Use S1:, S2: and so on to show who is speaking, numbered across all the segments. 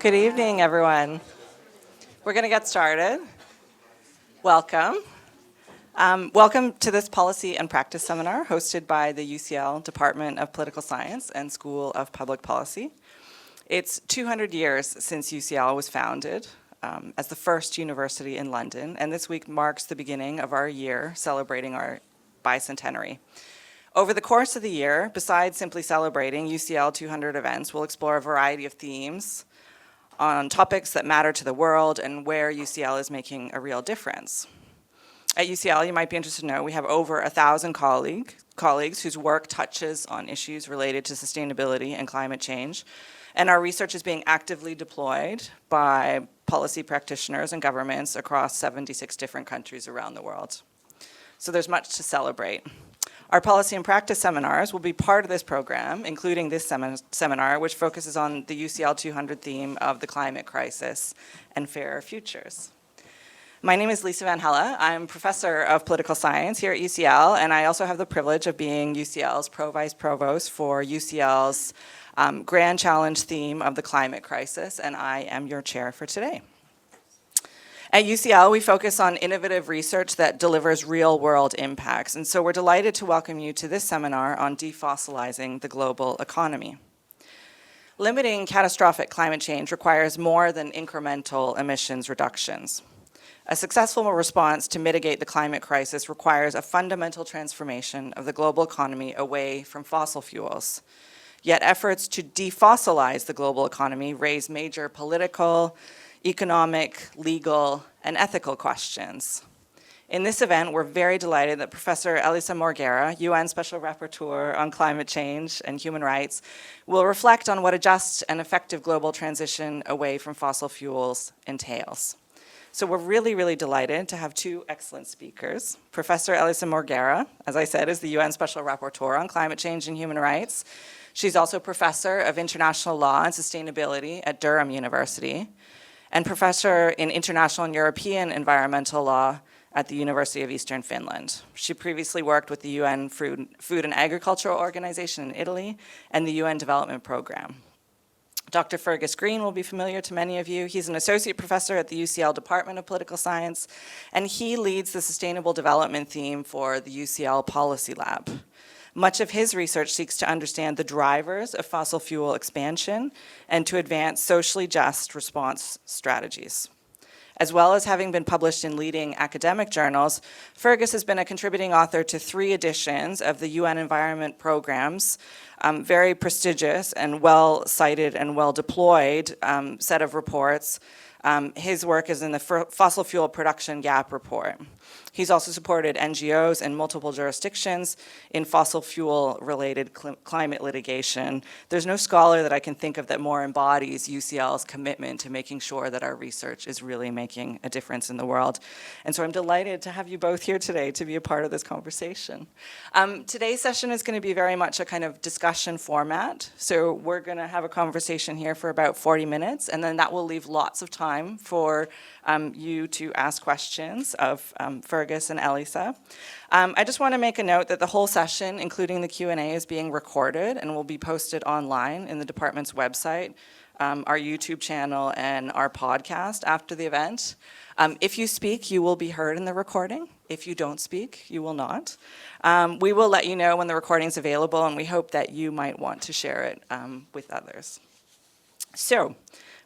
S1: Good evening, everyone. We're going to get started. Welcome. Welcome to this Policy and Practice Seminar hosted by the UCL Department of Political Science and School of Public Policy. It's 200 years since UCL was founded as the first university in London, and this week marks the beginning of our year celebrating our bicentenary. Over the course of the year, besides simply celebrating UCL 200 events, we'll explore a variety of themes on topics that matter to the world and where UCL is making a real difference. At UCL, you might be interested to know, we have over 1,000 colleagues whose work touches on issues related to sustainability and climate change, and our research is being actively deployed by policy practitioners and governments across 76 different countries around the world. So there's much to celebrate. Our policy and practice seminars will be part of this program, including this seminar, which focuses on the UCL 200 theme of the climate crisis and fairer futures. My name is Lisa Van Helle. I'm professor of political science here at UCL, and I also have the privilege of being UCL's Pro-Vice Provost for UCL's Grand Challenge theme of the climate crisis, and I am your chair for today. At UCL, we focus on innovative research that delivers real-world impacts, and so we're delighted to welcome you to this seminar on defossilizing the global economy. Limiting catastrophic climate change requires more than incremental emissions reductions. A successful response to mitigate the climate crisis requires a fundamental transformation of the global economy away from fossil fuels. Yet efforts to defossilize the global economy raise major political, economic, legal, and ethical questions. In this event, we're very delighted that Professor Elisa Morgera, UN Special Rapporteur on Climate Change and Human Rights, will reflect on what a just and effective global transition away from fossil fuels entails. So we're really, really delighted to have two excellent speakers. Professor Elisa Morgera, as I said, is the UN Special Rapporteur on Climate Change and Human Rights. She's also Professor of International Law and Sustainability at Durham University, and Professor in International and European Environmental Law at the University of Eastern Finland. She previously worked with the UN Food and Agriculture Organization in Italy and the UN Development Program. Dr. Fergus Green will be familiar to many of you. He's an associate professor at the UCL Department of Political Science, and he leads the Sustainable Development theme for the UCL Policy Lab. Much of his research seeks to understand the drivers of fossil fuel expansion and to advance socially just response strategies. As well as having been published in leading academic journals, Fergus has been a contributing author to 3 editions of the UN Environment Programme's very prestigious and well-cited and well-deployed set of reports. His work is in the Fossil Fuel Production Gap Report. He's also supported NGOs in multiple jurisdictions in fossil fuel-related climate litigation. There's no scholar that I can think of that more embodies UCL's commitment to making sure that our research is really making a difference in the world. And so I'm delighted to have you both here today to be a part of this conversation. Today's session is going to be very much a kind of discussion format. So we're going to have a conversation here for about 40 minutes, and then that will leave lots of time for you to ask questions of Fergus and Elisa. I just want to make a note that the whole session, including the Q&A, is being recorded and will be posted online in the department's website, our YouTube channel, and our podcast after the event. If you speak, you will be heard in the recording. If you don't speak, you will not. We will let you know when the recording is available, and we hope that you might want to share it with others. So,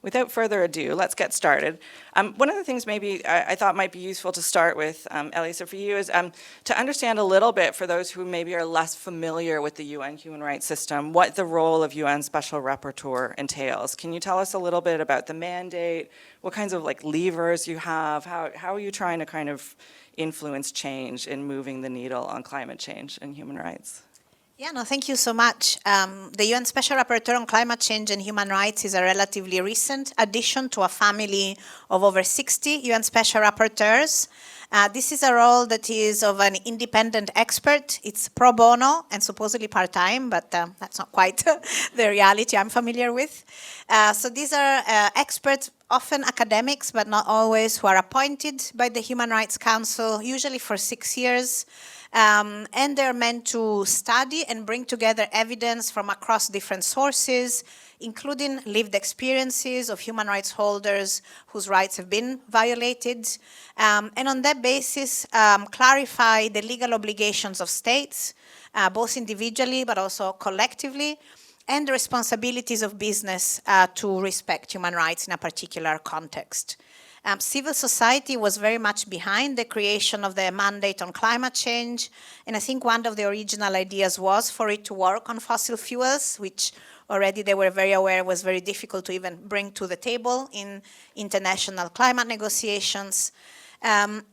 S1: without further ado, let's get started. One of the things maybe I thought might be useful to start with, Elisa, for you, is to understand a little bit, for those who maybe are less familiar with the UN human rights system, what the role of UN Special Rapporteur entails. Can you tell us a little bit about the mandate, what kinds of levers you have, how are you trying to kind of influence change in moving the needle on climate change and human rights?
S2: Yeah, no, thank you so much. The UN Special Rapporteur on Climate Change and Human Rights is a relatively recent addition to a family of over 60 UN Special Rapporteurs. This is a role that is of an independent expert. It's pro bono and supposedly part-time, but that's not quite the reality I'm familiar with. So these are experts, often academics, but not always, who are appointed by the Human Rights Council, usually for 6 years. And they're meant to study and bring together evidence from across different sources, including lived experiences of human rights holders whose rights have been violated, and on that basis clarify the legal obligations of states, both individually but also collectively, and the responsibilities of business to respect human rights in a particular context. Civil society was very much behind the creation of the mandate on climate change, and I think one of the original ideas was for it to work on fossil fuels, which already they were very aware was very difficult to even bring to the table in international climate negotiations. And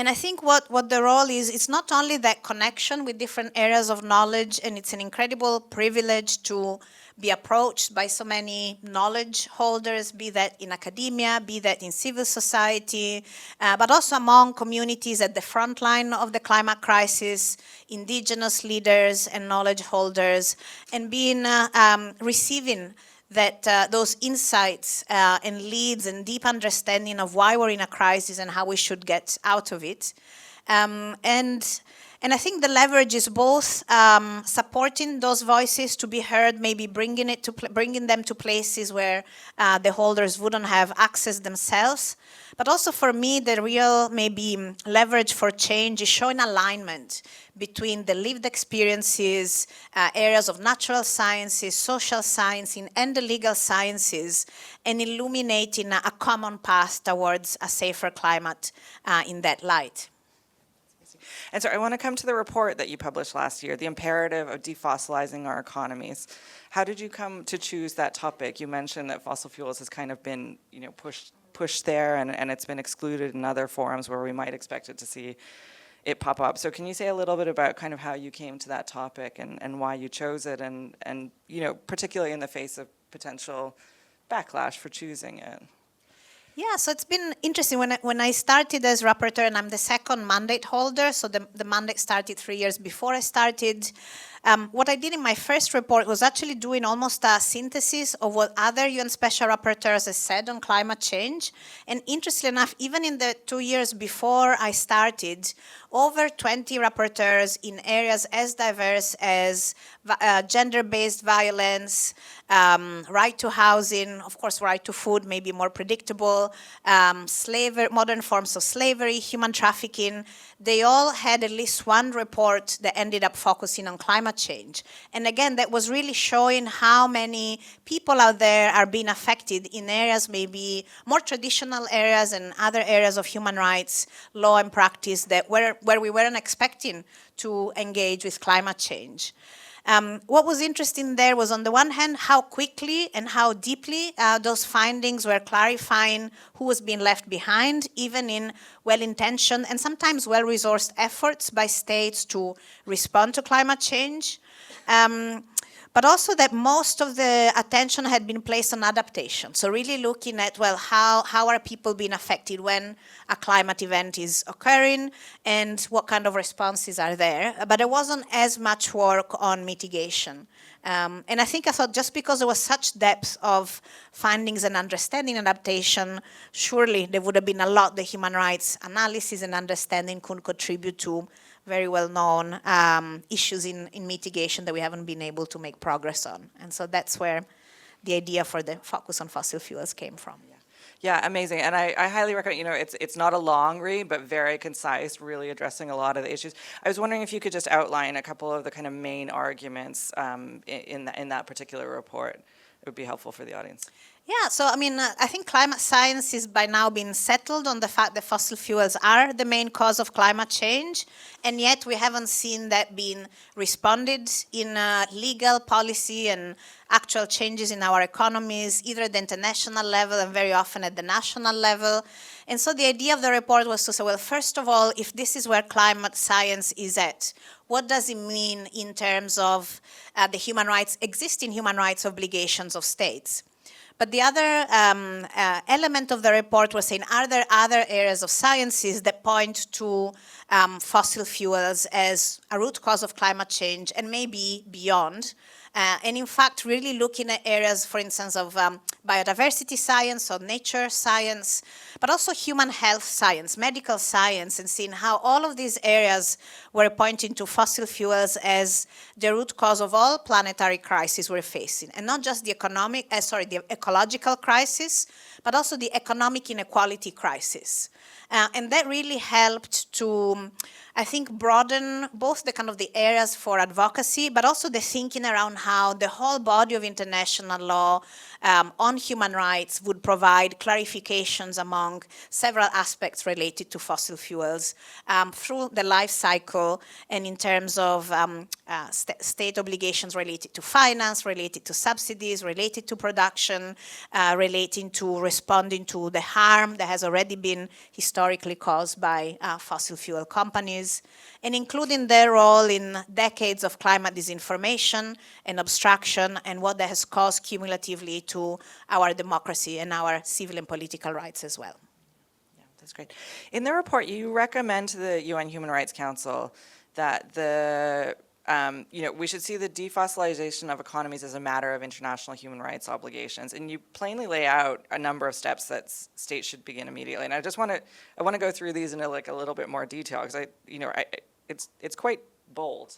S2: I think what the role is, it's not only that connection with different areas of knowledge, and it's an incredible privilege to be approached by so many knowledge holders, be that in academia, be that in civil society, but also among communities at the front line of the climate crisis, indigenous leaders and knowledge holders, and being receiving that those insights and leads and deep understanding of why we're in a crisis and how we should get out of it. And I think the leverage is both supporting those voices to be heard, maybe bringing them to places where the holders wouldn't have access themselves. But also for me, the real maybe leverage for change is showing alignment between the lived experiences, areas of natural sciences, social science, and the legal sciences, and illuminating a common path towards a safer climate in that light.
S1: And so I want to come to the report that you published last year, The Imperative of Defossilizing Our Economies. How did you come to choose that topic? You mentioned that fossil fuels has kind of been, pushed there, and it's been excluded in other forums where we might expect it to see it pop up. So can you say a little bit about kind of how you came to that topic and why you chose it, and particularly in the face of potential backlash for choosing it?
S2: Yeah, so it's been interesting. When I started as rapporteur, and I'm the second mandate holder, so the mandate started 3 years before I started. What I did in my first report was actually doing almost a synthesis of what other UN Special Rapporteurs have said on climate change. And interestingly enough, even in the 2 years before I started, over 20 rapporteurs in areas as diverse as gender-based violence, right to housing, of course, right to food, maybe more predictable, slavery, modern forms of slavery, human trafficking, they all had at least one report that ended up focusing on climate change. And again, that was really showing how many people out there are being affected in areas, maybe more traditional areas and other areas of human rights, law and practice that where we weren't expecting to engage with climate change. What was interesting there was, on the one hand, how quickly and how deeply those findings were clarifying who was being left behind, even in well-intentioned and sometimes well-resourced efforts by states to respond to climate change. But also that most of the attention had been placed on adaptation. So really looking at, well, how are people being affected when a climate event is occurring, and what kind of responses are there. But there wasn't as much work on mitigation. And I thought just because there was such depth of findings and understanding adaptation, surely there would have been a lot the human rights analysis and understanding could contribute to very well-known issues in mitigation that we haven't been able to make progress on. And so that's where the idea for the focus on fossil fuels came from.
S1: Yeah, amazing. And I highly recommend, it's not a long read, but very concise, really addressing a lot of the issues. I was wondering if you could just outline a couple of the kind of main arguments in that particular report. It would be helpful for the audience.
S2: Yeah, so I think climate science is by now being settled on the fact that fossil fuels are the main cause of climate change, and yet we haven't seen that being responded in legal policy and actual changes in our economies, either at the international level and very often at the national level. And so the idea of the report was to say, well, first of all, if this is where climate science is at, what does it mean in terms of the existing human rights obligations of states? But the other element of the report was saying, are there other areas of sciences that point to fossil fuels as a root cause of climate change and maybe beyond? And in fact, really looking at areas, for instance, of biodiversity science or nature science, but also human health science, medical science, and seeing how all of these areas were pointing to fossil fuels as the root cause of all planetary crises we're facing. And not just the the ecological crisis, but also the economic inequality crisis. And that really helped to, I think, broaden both the kind of the areas for advocacy, but also the thinking around how the whole body of international law on human rights would provide clarifications among several aspects related to fossil fuels through the life cycle and in terms of state obligations related to finance, related to subsidies, related to production, relating to responding to the harm that has already been historically caused by fossil fuel companies, and including their role in decades of climate disinformation and obstruction and what that has caused cumulatively to our democracy and our civil and political rights as well.
S1: Yeah, that's great. In the report, you recommend to the UN Human Rights Council that we should see the defossilization of economies as a matter of international human rights obligations, and you plainly lay out a number of steps that states should begin immediately. And I want to go through these in a little bit more detail because it's quite bold,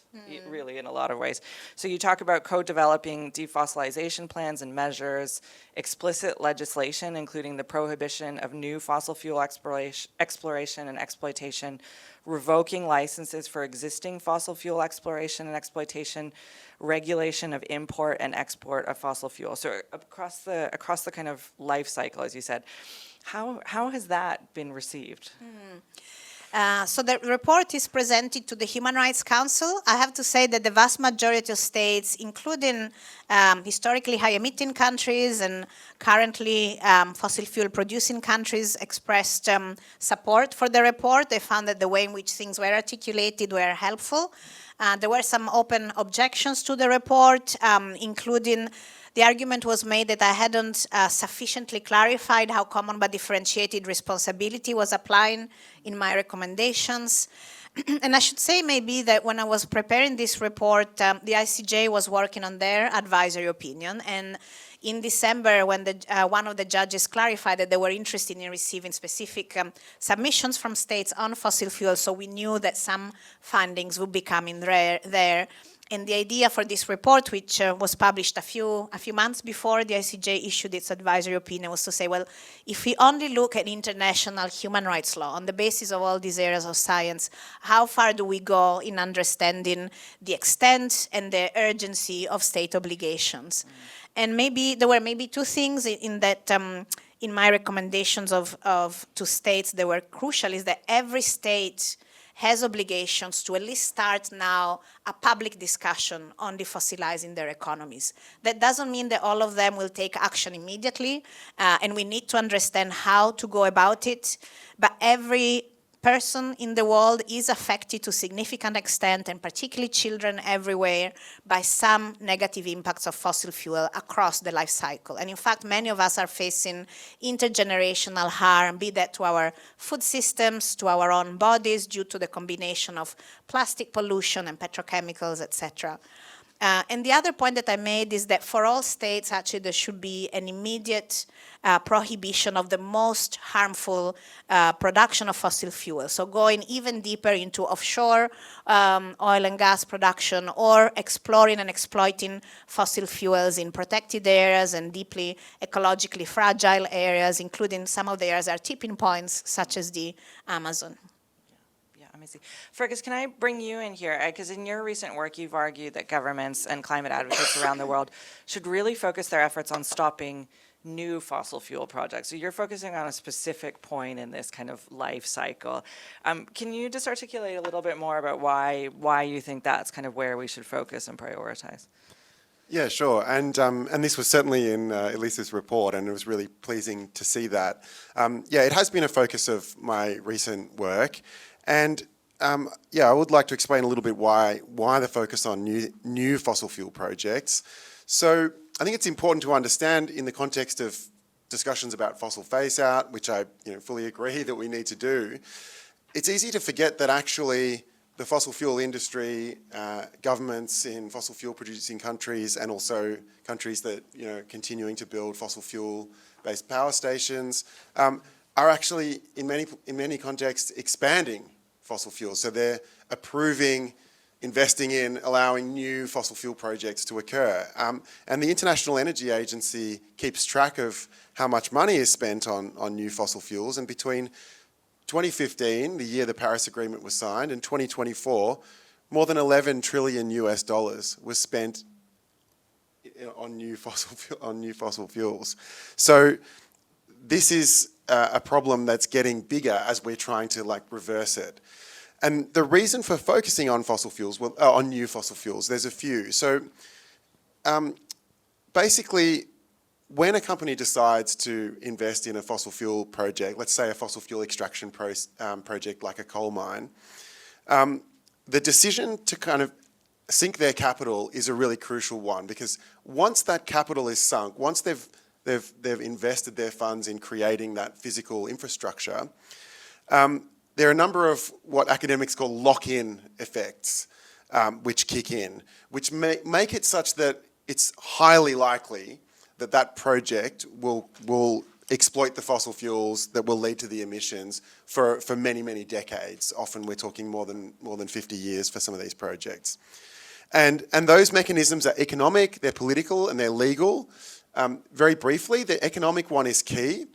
S1: really, in a lot of ways. So you talk about co-developing defossilization plans and measures, explicit legislation, including the prohibition of new fossil fuel exploration and exploitation, revoking licenses for existing fossil fuel exploration and exploitation, regulation of import and export of fossil fuel. So across the kind of life cycle, as you said, how has that been received?
S2: So the report is presented to the Human Rights Council. I have to say that the vast majority of states, including historically high-emitting countries and currently fossil fuel-producing countries, expressed support for the report. They found that the way in which things were articulated were helpful. There were some open objections to the report, including the argument was made that I hadn't sufficiently clarified how common but differentiated responsibility was applying in my recommendations. And I should say maybe that when I was preparing this report, the ICJ was working on their advisory opinion. And in December, when one of the judges clarified that they were interested in receiving specific submissions from states on fossil fuels, so we knew that some findings would be coming there. And the idea for this report, which was published a few months before the ICJ issued its advisory opinion, was to say, well, if we only look at international human rights law on the basis of all these areas of science, how far do we go in understanding the extent and the urgency of state obligations? And there were two things in that. In my recommendations to states that were crucial is that every state has obligations to at least start now a public discussion on defossilizing their economies. That doesn't mean that all of them will take action immediately, and we need to understand how to go about it, but every person in the world is affected to a significant extent, and particularly children everywhere, by some negative impacts of fossil fuel across the life cycle. And in fact, many of us are facing intergenerational harm, be that to our food systems, to our own bodies, due to the combination of plastic pollution and petrochemicals, etc. And the other point that I made is that for all states, actually, there should be an immediate prohibition of the most harmful production of fossil fuels. So going even deeper into offshore oil and gas production, or exploring and exploiting fossil fuels in protected areas and deeply ecologically fragile areas, including some of the areas that are tipping points, such as the Amazon.
S1: Fergus, can I bring you in here? Because in your recent work, you've argued that governments and climate advocates around the world should really focus their efforts on stopping new fossil fuel projects. So you're focusing on a specific point in this kind of life cycle. Can you just articulate a little bit more about why you think that's kind of where we should focus and prioritize?
S3: Yeah, sure. And this was certainly in Elisa's report, and it was really pleasing to see that. It has been a focus of my recent work. And I would like to explain a little bit why the focus on new fossil fuel projects. So I think it's important to understand in the context of discussions about fossil phase out, which I fully agree that we need to do. It's easy to forget that actually the fossil fuel industry, governments in fossil fuel producing countries, and also countries that continuing to build fossil fuel based power stations, are actually in many contexts expanding fossil fuels. So they're approving, investing in, allowing new fossil fuel projects to occur. And the International Energy Agency keeps track of how much money is spent on new fossil fuels, and between 2015, the year the Paris Agreement was signed, and 2024, more than $11 trillion was spent on new fossil fuels. So this is a problem that's getting bigger as we're trying to reverse it. And the reason for focusing on fossil fuels, on new fossil fuels, there's a few. So basically, when a company decides to invest in a fossil fuel project, let's say a fossil fuel extraction project like a coal mine, the decision to kind of sink their capital is a really crucial one, because once that capital is sunk, once they've invested their funds in creating that physical infrastructure, there are a number of what academics call lock-in effects which kick in, which make it such that it's highly likely that that project will exploit the fossil fuels that will lead to the emissions for many, many decades. Often we're talking more than 50 years for some of these projects. And those mechanisms are economic, they're political, and they're legal. Very briefly, the economic one is key.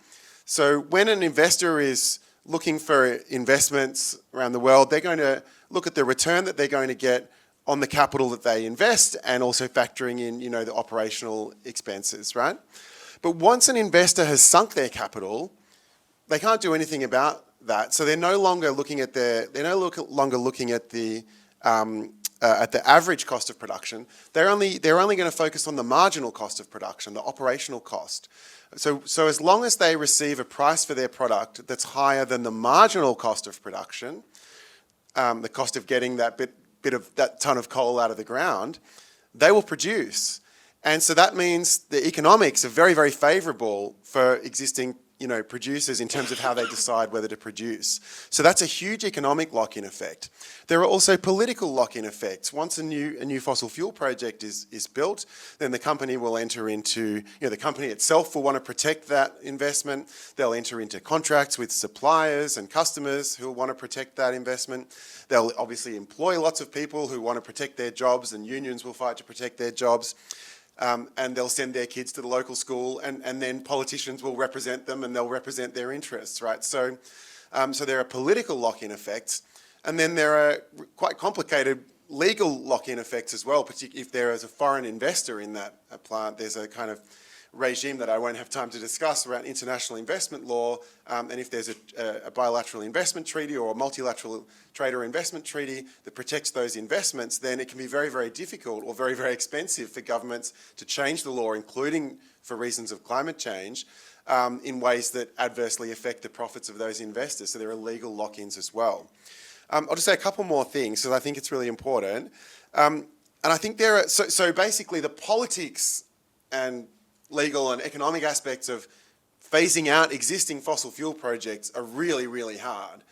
S3: So when an investor is looking for investments around the world, they're going to look at the return that they're going to get on the capital that they invest, and also factoring in, the operational expenses, right? But once an investor has sunk their capital, they can't do anything about that. So they're no longer looking at the average cost of production. They're only going to focus on the marginal cost of production, the operational cost. So as long as they receive a price for their product that's higher than the marginal cost of production, the cost of getting that bit of that ton of coal out of the ground, they will produce. And so that means the economics are very, very favourable for existing producers in terms of how they decide whether to produce. So that's a huge economic lock-in effect. There are also political lock-in effects. Once a new fossil fuel project is built, then the company will enter into, the company itself will want to protect that investment. They'll enter into contracts with suppliers and customers who will want to protect that investment. They'll obviously employ lots of people who want to protect their jobs, and unions will fight to protect their jobs. And they'll send their kids to the local school, and then politicians will represent them, and they'll represent their interests, right? So there are political lock-in effects, and then there are quite complicated legal lock-in effects as well, particularly if there is a foreign investor in that plant. There's a kind of regime that I won't have time to discuss around international investment law, and if there's a bilateral investment treaty or a multilateral trade or investment treaty that protects those investments, then it can be very, very difficult or very, very expensive for governments to change the law, including for reasons of climate change, in ways that adversely affect the profits of those investors. So there are legal lock-ins as well. I'll just say a couple more things, because I think it's really important. And I think there are, so basically the politics and legal and economic aspects of phasing out existing fossil fuel projects are really, really hard.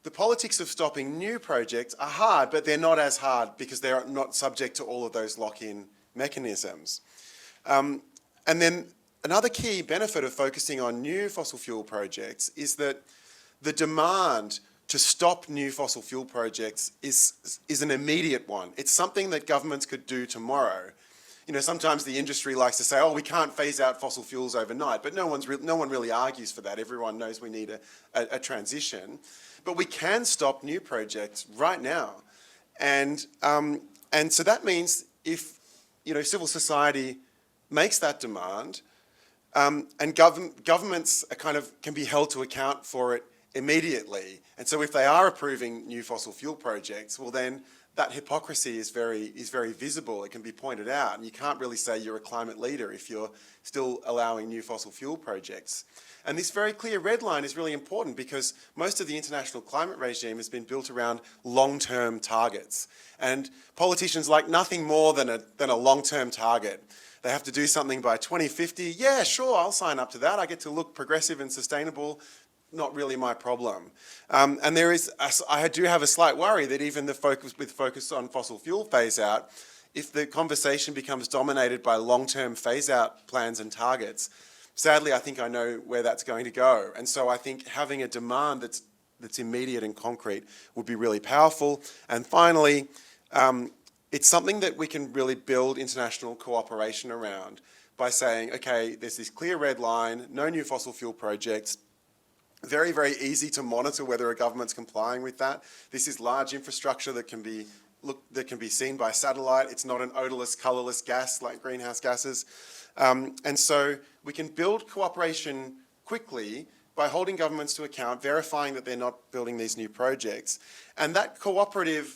S3: The politics of stopping new projects are hard, but they're not as hard because they're not subject to all of those lock-in mechanisms. And then another key benefit of focusing on new fossil fuel projects is that the demand to stop new fossil fuel projects is an immediate one. It's something that governments could do tomorrow. Sometimes the industry likes to say, oh, we can't phase out fossil fuels overnight, but no one really argues for that. Everyone knows we need a transition. But we can stop new projects right now. And so that means if civil society makes that demand, and governments can be held to account for it immediately. And so if they are approving new fossil fuel projects, well then that hypocrisy is very visible. It can be pointed out, and you can't really say you're a climate leader if you're still allowing new fossil fuel projects. And this very clear red line is really important because most of the international climate regime has been built around long-term targets. And politicians like nothing more than a long-term target. They have to do something by 2050. Yeah, sure, I'll sign up to that. I get to look progressive and sustainable. not really my problem. And I do have a slight worry that even the focus on fossil fuel phase out, if the conversation becomes dominated by long-term phase out plans and targets, sadly, I think I know where that's going to go. And so I think having a demand that's immediate and concrete would be really powerful. And finally, it's something that we can really build international cooperation around by saying, okay, there's this clear red line, no new fossil fuel projects, very, very easy to monitor whether a government's complying with that. This is large infrastructure that can be seen by satellite. It's not an odorless, colourless gas like greenhouse gases. And so we can build cooperation quickly by holding governments to account, verifying that they're not building these new projects. And that cooperation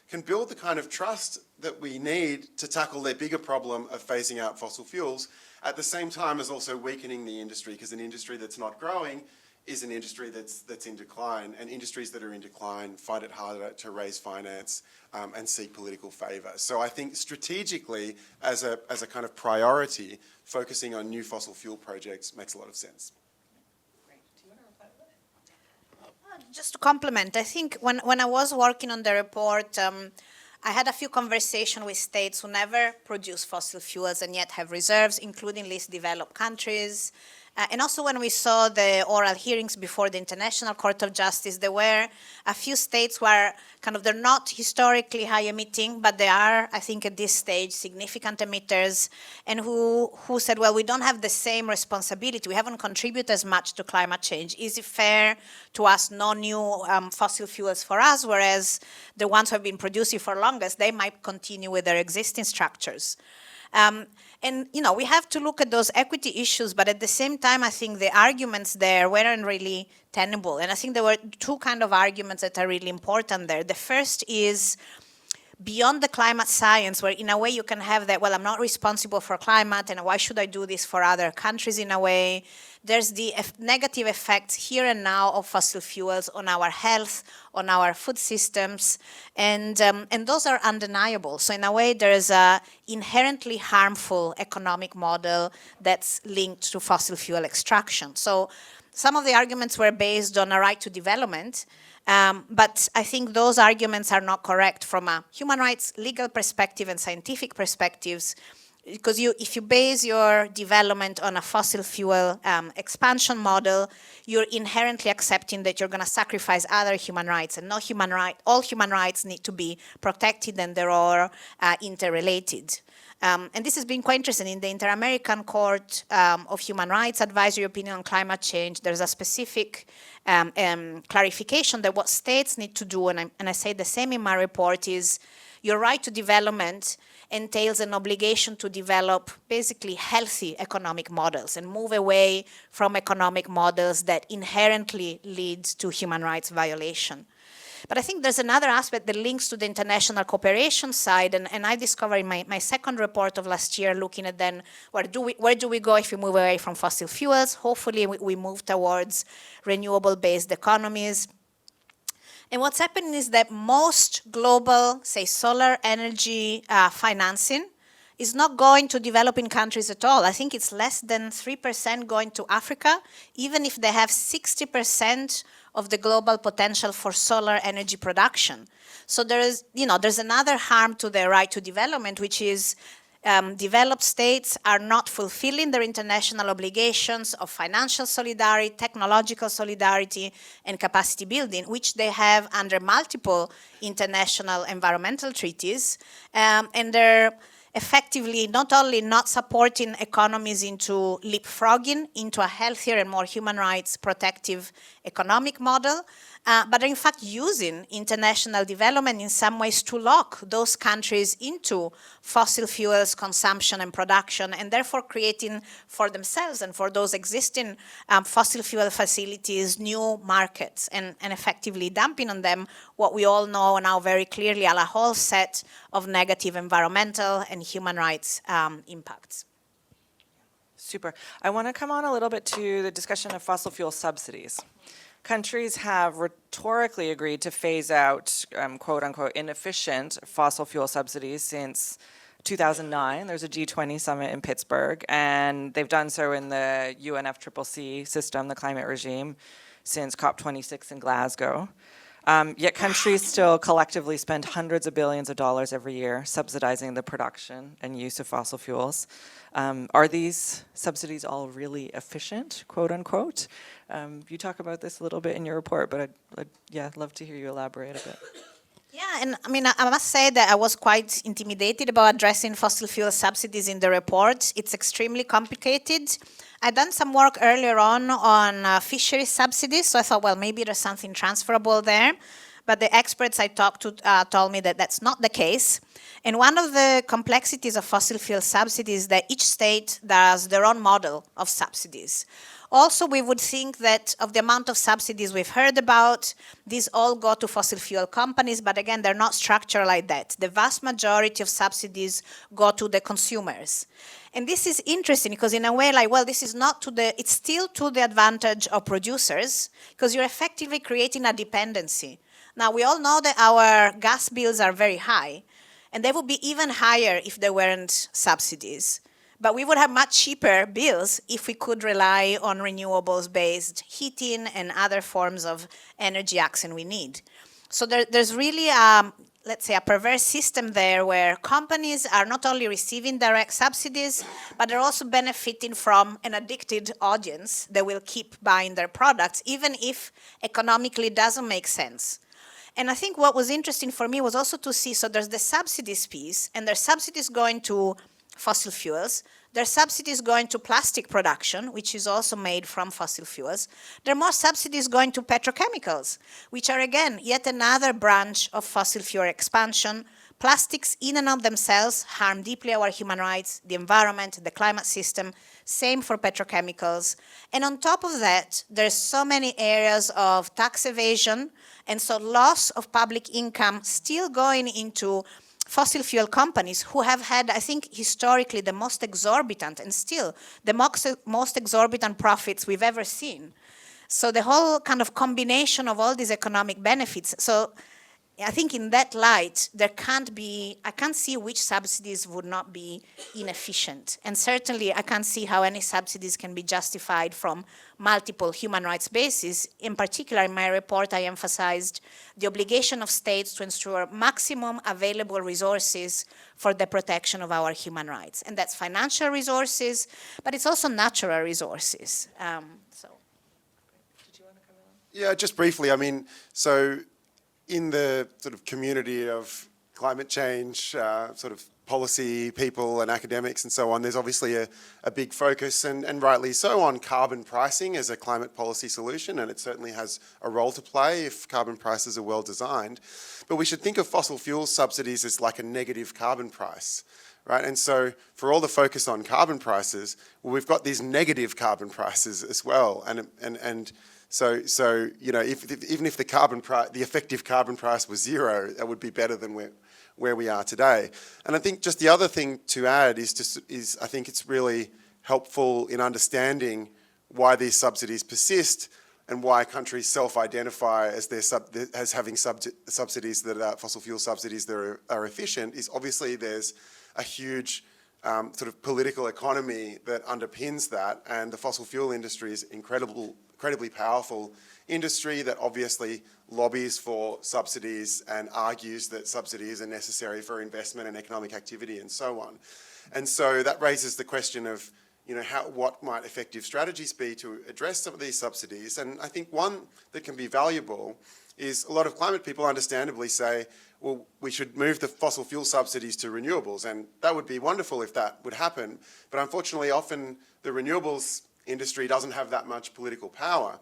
S3: can build the kind of trust that we need to tackle their bigger problem of phasing out fossil fuels, at the same time as also weakening the industry, because an industry that's not growing is an industry that's in decline, and industries that are in decline find it harder to raise finance and seek political favour. So I think strategically, as a kind of priority, focusing on new fossil fuel projects makes a lot of sense.
S2: Just to complement, I think when I was working on the report, I had a few conversations with states who never produce fossil fuels and yet have reserves, including least developed countries. And also when we saw the oral hearings before the International Court of Justice, there were a few states where they're not historically high emitting, but they are, I think at this stage, significant emitters, and who said, well, we don't have the same responsibility. We haven't contributed as much to climate change. Is it fair to ask no new fossil fuels for us, whereas the ones who have been producing for longest, they might continue with their existing structures? And we have to look at those equity issues, but at the same time, I think the arguments there weren't really tenable. And I think there were two kind of arguments that are really important there. The first is beyond the climate science, where in a way you can have that, well, I'm not responsible for climate, and why should I do this for other countries in a way? There's the negative effects here and now of fossil fuels on our health, on our food systems, and those are undeniable. So in a way, there is a inherently harmful economic model that's linked to fossil fuel extraction. So some of the arguments were based on a right to development, but I think those arguments are not correct from a human rights, legal perspective, and scientific perspectives, because if you base your development on a fossil fuel expansion model, you're inherently accepting that you're going to sacrifice other human rights, and all human rights need to be protected, and they're all interrelated. And this has been quite interesting. In the Inter-American Court of Human Rights Advisory Opinion on Climate Change, there's a specific clarification that what states need to do, and I say the same in my report, is your right to development entails an obligation to develop basically healthy economic models and move away from economic models that inherently lead to human rights violation. But I think there's another aspect that links to the international cooperation side, and I discovered in my second report of last year, looking at then where do we go if we move away from fossil fuels. Hopefully we move towards renewable-based economies. And what's happening is that most global, say, solar energy financing is not going to developing countries at all. I think it's less than 3% going to Africa, even if they have 60% of the global potential for solar energy production. So there's another harm to the right to development, which is developed states are not fulfilling their international obligations of financial solidarity, technological solidarity, and capacity building, which they have under multiple international environmental treaties, and they're effectively not only not supporting economies into leapfrogging into a healthier and more human rights protective economic model, but are in fact using international development in some ways to lock those countries into fossil fuels consumption and production, and therefore creating for themselves and for those existing fossil fuel facilities new markets, and effectively dumping on them what we all know now very clearly are a whole set of negative environmental and human rights impacts.
S1: Super. I want to come on a little bit to the discussion of fossil fuel subsidies. Countries have rhetorically agreed to phase out, quote unquote, inefficient fossil fuel subsidies since 2009, there's a G20 summit in Pittsburgh, and they've done so in the UNFCCC system, the climate regime, since COP26 in Glasgow. Yet countries still collectively spend hundreds of billions of dollars every year subsidizing the production and use of fossil fuels. Are these subsidies all really efficient, quote unquote? You talk about this a little bit in your report, but I'd love to hear you elaborate a bit.
S2: Yeah, and I mean, I must say that I was quite intimidated about addressing fossil fuel subsidies in the report. It's extremely complicated. I'd done some work earlier on fisheries subsidies, so I thought, well, maybe there's something transferable there. But the experts I talked to told me that that's not the case. And one of the complexities of fossil fuel subsidies is that each state does their own model of subsidies. Also, we would think that of the amount of subsidies we've heard about, these all go to fossil fuel companies, but again, they're not structured like that. The vast majority of subsidies go to the consumers. And this is interesting because in a way, like, well, this is not it's still to the advantage of producers because you're effectively creating a dependency. Now, we all know that our gas bills are very high, and they would be even higher if there weren't subsidies. But we would have much cheaper bills if we could rely on renewables-based heating and other forms of energy access we need. So there's really, let's say, a perverse system there where companies are not only receiving direct subsidies, but they're also benefiting from an addicted audience that will keep buying their products, even if economically it doesn't make sense. And I think what was interesting for me was also to see, so there's the subsidies piece, and there's subsidies going to fossil fuels. There are subsidies going to plastic production, which is also made from fossil fuels. There are more subsidies going to petrochemicals, which are, again, yet another branch of fossil fuel expansion. Plastics in and of themselves harm deeply our human rights, the environment, the climate system. Same for petrochemicals. And on top of that, there's so many areas of tax evasion, and so loss of public income still going into fossil fuel companies who have had, I think, historically the most exorbitant and still the most exorbitant profits we've ever seen. So the whole kind of combination of all these economic benefits. So I think in that light, I can't see which subsidies would not be inefficient. And certainly I can't see how any subsidies can be justified from multiple human rights bases. In particular, in my report, I emphasized the obligation of states to ensure maximum available resources for the protection of our human rights. And that's financial resources, but it's also natural resources.
S1: Did you want to come in?
S3: Yeah, just briefly, I mean, so in the sort of community of climate change, sort of policy people and academics and so on, there's obviously a big focus, and rightly so, on carbon pricing as a climate policy solution, and it certainly has a role to play if carbon prices are well designed. But we should think of fossil fuel subsidies as like a negative carbon price, right? And so for all the focus on carbon prices, well, we've got these negative carbon prices as well, and so you know, even if the effective carbon price was zero, that would be better than where we are today. And I think just the other thing to add is I think it's really helpful in understanding why these subsidies persist and why countries self-identify as having subsidies that are fossil fuel subsidies that are efficient. Is obviously there's a huge sort of political economy that underpins that, and the fossil fuel industry is incredibly powerful industry that obviously lobbies for subsidies and argues that subsidies are necessary for investment and economic activity and so on. And so that raises the question of, you know, what might effective strategies be to address some of these subsidies. And I think one that can be valuable is a lot of climate people understandably say, well, we should move the fossil fuel subsidies to renewables, and that would be wonderful if that would happen. But unfortunately, often the renewables industry doesn't have that much political power.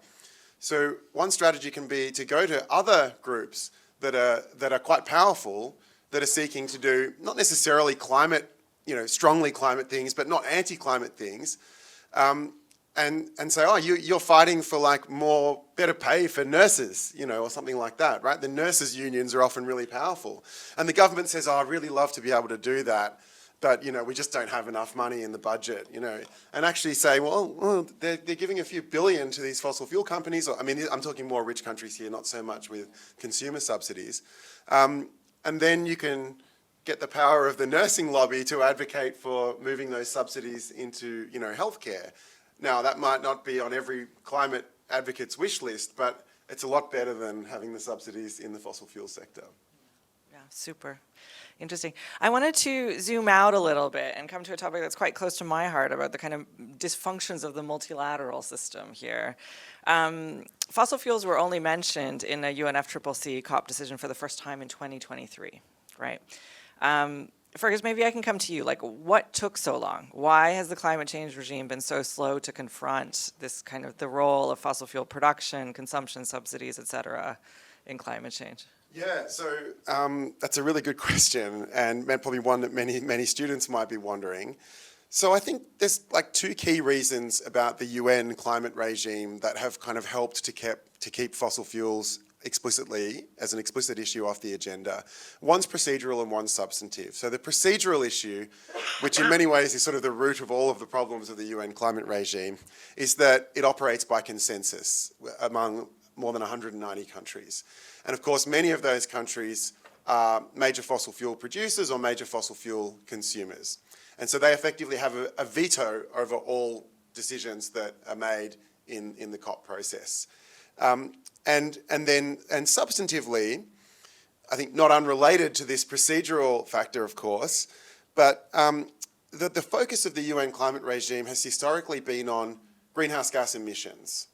S3: So one strategy can be to go to other groups that are quite powerful, that are seeking to do not necessarily climate, you know, strongly climate things, but not anti-climate things, and say, oh, you're fighting for like better pay for nurses, you know, or something like that, right? The nurses' unions are often really powerful, and the government says, oh, I'd really love to be able to do that, but, you know, we just don't have enough money in the budget, you know, and actually say, well, they're giving a few billion to these fossil fuel companies. I mean, I'm talking more rich countries here, not so much with consumer subsidies. And then you can get the power of the nursing lobby to advocate for moving those subsidies into, healthcare. Now, that might not be on every climate advocate's wish list, but it's a lot better than having the subsidies in the fossil fuel sector.
S1: Yeah, super interesting. I wanted to zoom out a little bit and come to a topic that's quite close to my heart about the kind of dysfunctions of the multilateral system here. Fossil fuels were only mentioned in a UNFCCC COP decision for the first time in 2023, right? Fergus, maybe I can come to you. Like, what took so long? Why has the climate change regime been so slow to confront this kind of the role of fossil fuel production, consumption, subsidies, et cetera, in climate change?
S3: Yeah, so that's a really good question, and probably one that many students might be wondering. So I think there's like two key reasons about the UN climate regime that have kind of helped to keep fossil fuels explicitly as an explicit issue off the agenda. One's procedural and one's substantive. So the procedural issue, which in many ways is sort of the root of all of the problems of the UN climate regime, is that it operates by consensus among more than 190 countries. And of course, many of those countries are major fossil fuel producers or major fossil fuel consumers. And so they effectively have a veto over all decisions that are made in the COP process. And substantively, I think not unrelated to this procedural factor, of course, but the focus of the UN climate regime has historically been on greenhouse gas emissions.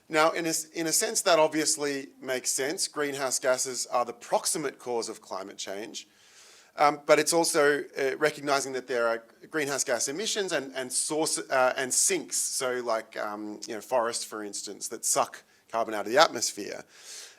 S3: Now, in a sense, that obviously makes sense. Greenhouse gases are the proximate cause of climate change, but it's also recognizing that there are greenhouse gas emissions and sinks. So, like forests, for instance, that suck carbon out of the atmosphere,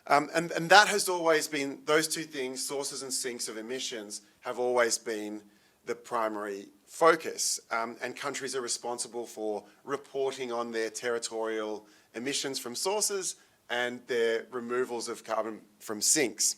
S3: and that has always been those two things, sources and sinks of emissions, have always been the primary focus. And countries are responsible for reporting on their territorial emissions from sources and their removals of carbon from sinks.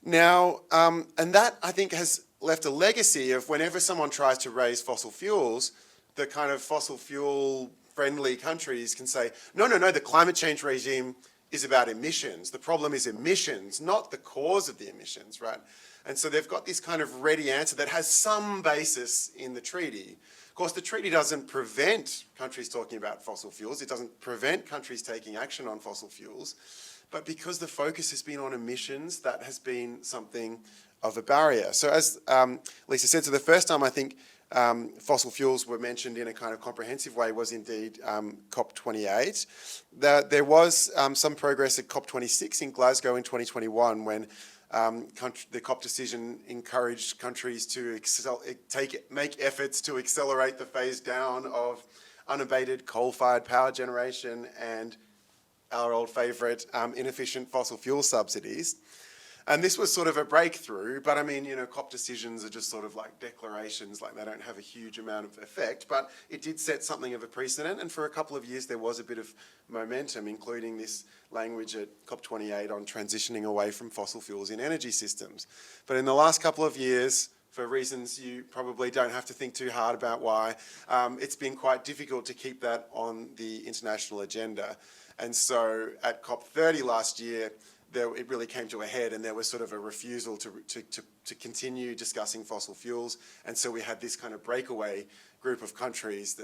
S3: Now, and that I think has left a legacy of whenever someone tries to raise fossil fuels, the kind of fossil fuel friendly countries can say, no, the climate change regime is about emissions. The problem is emissions, not the cause of the emissions, right? And so they've got this kind of ready answer that has some basis in the treaty. Of course, the treaty doesn't prevent countries talking about fossil fuels. It doesn't prevent countries taking action on fossil fuels. But because the focus has been on emissions, that has been something of a barrier. So as Lisa said, so the first time I think fossil fuels were mentioned in a kind of comprehensive way was indeed COP28. There was some progress at COP26 in Glasgow in 2021 when the COP decision encouraged countries to make efforts to accelerate the phase down of unabated coal-fired power generation and our old favourite inefficient fossil fuel subsidies. And this was sort of a breakthrough, but I mean, COP decisions are just sort of like declarations, like they don't have a huge amount of effect, but it did set something of a precedent, and for a couple of years there was a bit of momentum, including this language at COP28 on transitioning away from fossil fuels in energy systems. But in the last couple of years, for reasons you probably don't have to think too hard about why, it's been quite difficult to keep that on the international agenda. And so at COP30 last year, it really came to a head, and there was sort of a refusal to continue discussing fossil fuels. And so we had this kind of breakaway group of countries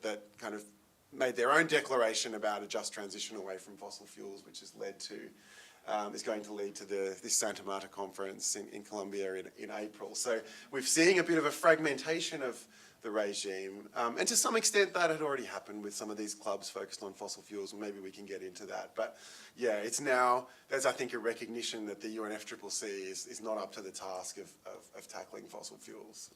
S3: that kind of made their own declaration about a just transition away from fossil fuels, which is going to lead to this Santa Marta conference in Colombia in April. So we're seeing a bit of a fragmentation of the regime. And to some extent that had already happened with some of these clubs focused on fossil fuels, and maybe we can get into that. But yeah, it's now, there's I think a recognition that the UNFCCC is not up to the task of tackling fossil fuels.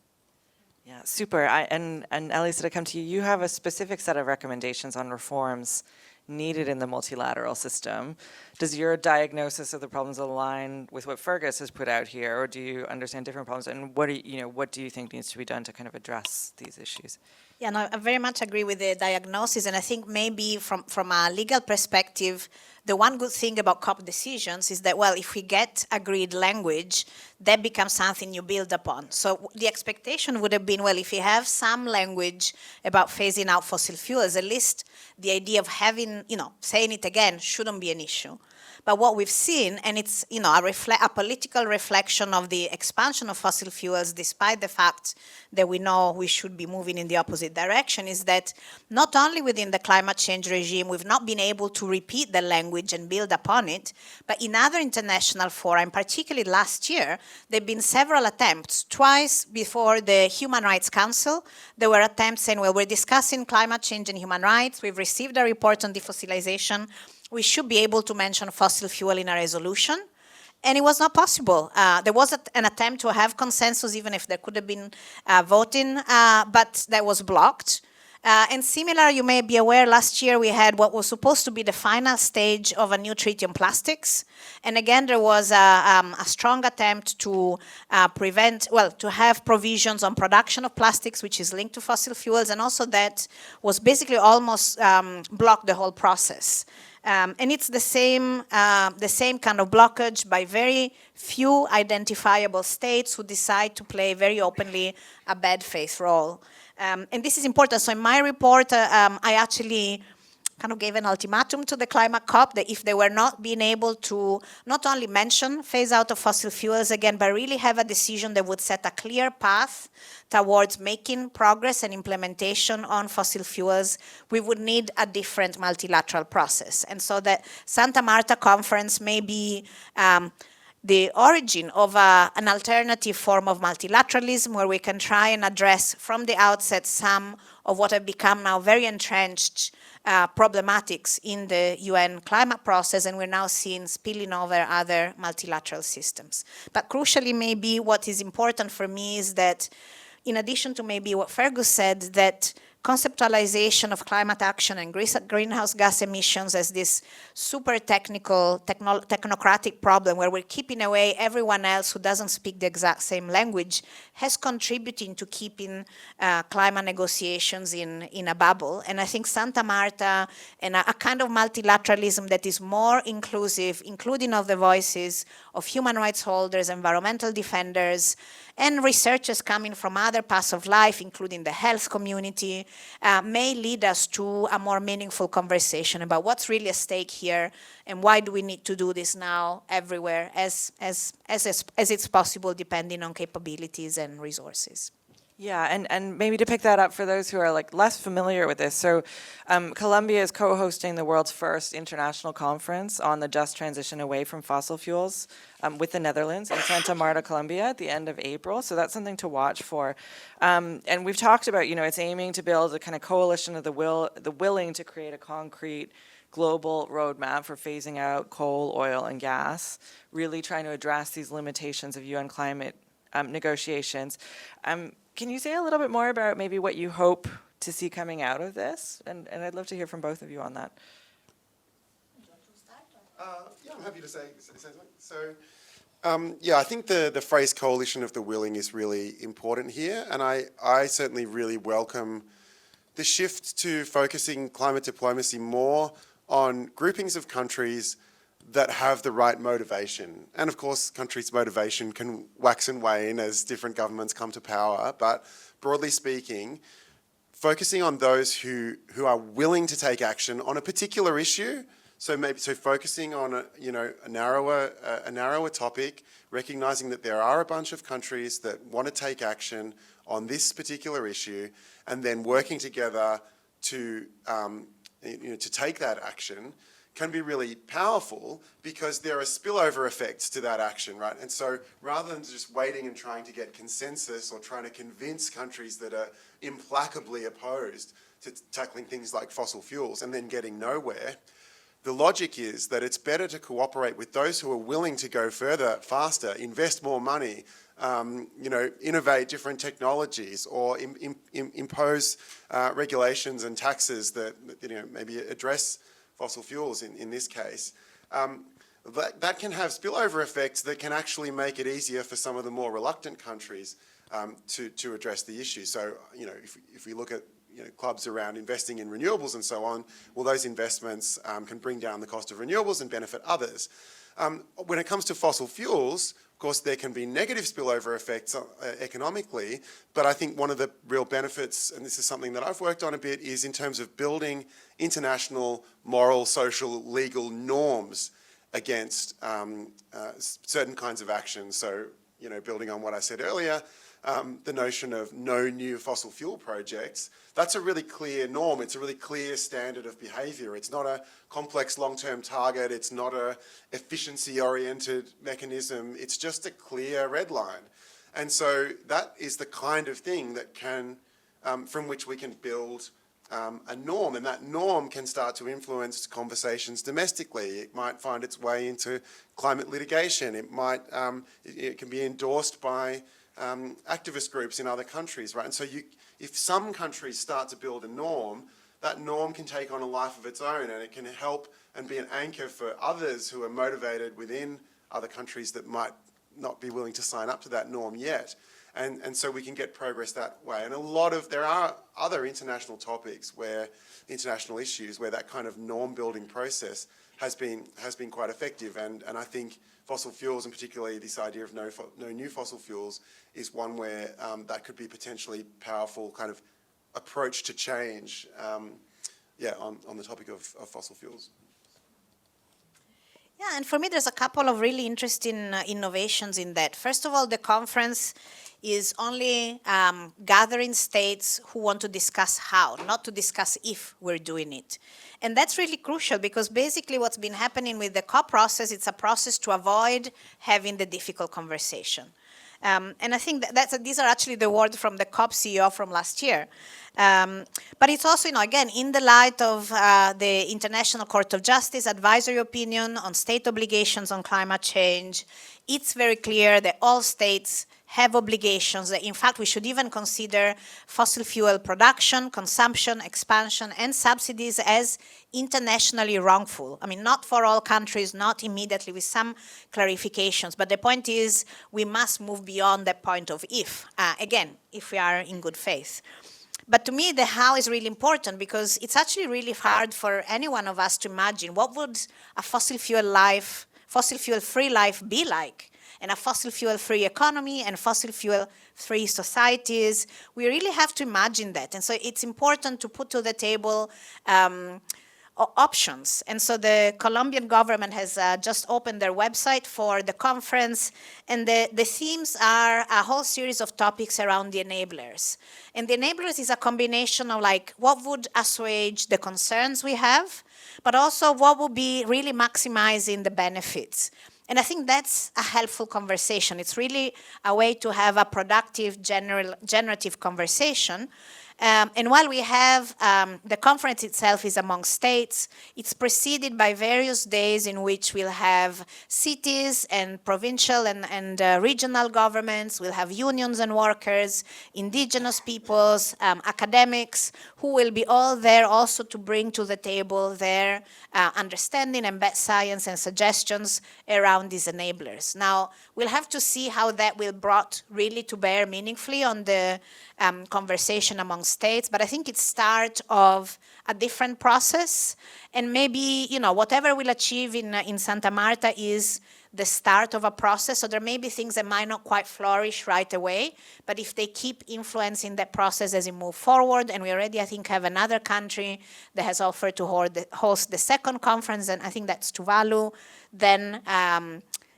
S1: Yeah, super. And Elisa, to come to you, you have a specific set of recommendations on reforms needed in the multilateral system. Does your diagnosis of the problems align with what Fergus has put out here, or do you understand different problems? And what do you think needs to be done to kind of address these issues?
S2: Yeah, no, I very much agree with the diagnosis, and I think maybe from a legal perspective, the one good thing about COP decisions is that, well, if we get agreed language, that becomes something you build upon. So the expectation would have been, well, if you have some language about phasing out fossil fuels, at least the idea of having, saying it again shouldn't be an issue. But what we've seen, and it's a political reflection of the expansion of fossil fuels, despite the fact that we know we should be moving in the opposite direction, is that not only within the climate change regime we've not been able to repeat the language and build upon it, but in other international fora, and particularly last year, there have been several attempts. Twice before the Human Rights Council, there were attempts saying, well, we're discussing climate change and human rights, we've received a report on defossilization, we should be able to mention fossil fuel in a resolution. And it was not possible. There was an attempt to have consensus, even if there could have been voting, but that was blocked. And similar, you may be aware, last year we had what was supposed to be the final stage of a new treaty on plastics. And again, there was a strong attempt to to have provisions on production of plastics, which is linked to fossil fuels, and also that was basically almost blocked the whole process. And it's the same kind of blockage by very few identifiable states who decide to play very openly a bad faith role. And this is important. So in my report, I actually kind of gave an ultimatum to the climate COP that if they were not being able to not only mention phase out of fossil fuels again, but really have a decision that would set a clear path towards making progress and implementation on fossil fuels, we would need a different multilateral process. And so the Santa Marta conference may be the origin of an alternative form of multilateralism where we can try and address from the outset some of what have become now very entrenched problematics in the UN climate process, and we're now seeing spilling over other multilateral systems. But crucially, maybe what is important for me is that in addition to maybe what Fergus said, that conceptualization of climate action and greenhouse gas emissions as this super technocratic problem where we're keeping away everyone else who doesn't speak the exact same language has contributed to keeping climate negotiations in a bubble. And I think Santa Marta and a kind of multilateralism that is more inclusive, including of the voices of human rights holders, environmental defenders, and researchers coming from other paths of life, including the health community, may lead us to a more meaningful conversation about what's really at stake here and why do we need to do this now everywhere as it's possible, depending on capabilities and resources.
S1: Yeah, and maybe to pick that up for those who are like less familiar with this. So Colombia is co-hosting the world's first international conference on the just transition away from fossil fuels with the Netherlands in Santa Marta, Colombia at the end of April. So that's something to watch for. And we've talked about, it's aiming to build a kind of coalition of the willing to create a concrete global roadmap for phasing out coal, oil, and gas, really trying to address these limitations of UN climate negotiations. Can you say a little bit more about maybe what you hope to see coming out of this? And I'd love to hear from both of you on that.
S3: Yeah, I'm happy to say something. So, I think the phrase coalition of the willing is really important here. And I certainly really welcome the shift to focusing climate diplomacy more on groupings of countries that have the right motivation. And of course, countries' motivation can wax and wane as different governments come to power, but broadly speaking, focusing on those who are willing to take action on a particular issue, so focusing on a narrower topic, recognizing that there are a bunch of countries that want to take action on this particular issue, and then working together to take that action can be really powerful because there are spillover effects to that action, right? And so rather than just waiting and trying to get consensus or trying to convince countries that are implacably opposed to tackling things like fossil fuels and then getting nowhere, the logic is that it's better to cooperate with those who are willing to go further, faster, invest more money, innovate different technologies or impose regulations and taxes that maybe address fossil fuels in this case. That can have spillover effects that can actually make it easier for some of the more reluctant countries to address the issue. So, if we look at clubs around investing in renewables and so on, well, those investments can bring down the cost of renewables and benefit others. When it comes to fossil fuels, of course, there can be negative spillover effects economically, but I think one of the real benefits, and this is something that I've worked on a bit, is in terms of building international moral, social, legal norms against certain kinds of actions. So, building on what I said earlier, the notion of no new fossil fuel projects, that's a really clear norm. It's a really clear standard of behaviour. It's not a complex long-term target. It's not a efficiency-oriented mechanism. It's just a clear red line. And so that is the kind of thing that can, from which we can build a norm, and that norm can start to influence conversations domestically. It might find its way into climate litigation. It might, it can be endorsed by activist groups in other countries, right? And so if some countries start to build a norm, that norm can take on a life of its own, and it can help and be an anchor for others who are motivated within other countries that might not be willing to sign up to that norm yet. And so we can get progress that way. And there are other international topics international issues where that kind of norm building process has been quite effective. And I think fossil fuels, and particularly this idea of no new fossil fuels, is one where that could be potentially powerful kind of approach to change, on the topic of fossil fuels.
S2: Yeah, and for me, there's a couple of really interesting innovations in that. First of all, the conference is only gathering states who want to discuss how, not to discuss if we're doing it. And that's really crucial, because basically what's been happening with the COP process, it's a process to avoid having the difficult conversation. And I think these are actually the words from the COP CEO from last year. But it's also, again, in the light of the International Court of Justice advisory opinion on state obligations on climate change, it's very clear that all states have obligations, that in fact we should even consider fossil fuel production, consumption, expansion, and subsidies as internationally wrongful. I mean, not for all countries, not immediately, with some clarifications, but the point is we must move beyond that point of if, again, if we are in good faith. But to me, the how is really important, because it's actually really hard for any one of us to imagine what would a fossil fuel-free life be like, and a fossil fuel-free economy and fossil fuel-free societies. We really have to imagine that. And so it's important to put to the table options. And so the Colombian government has just opened their website for the conference, and the themes are a whole series of topics around the enablers. And the enablers is a combination of what would assuage the concerns we have, but also what would be really maximizing the benefits. And I think that's a helpful conversation. It's really a way to have a productive, generative conversation. And while we have, the conference itself is among states, it's preceded by various days in which we'll have cities and provincial and regional governments, we'll have unions and workers, indigenous peoples, academics, who will be all there also to bring to the table their understanding and best science and suggestions around these enablers. Now, we'll have to see how that will brought really to bear meaningfully on the conversation among states, but I think it's start of a different process, and maybe, whatever we'll achieve in Santa Marta is the start of a process. So there may be things that might not quite flourish right away, but if they keep influencing that process as we move forward, and we already, I think, have another country that has offered to host the second conference, and I think that's Tuvalu, then,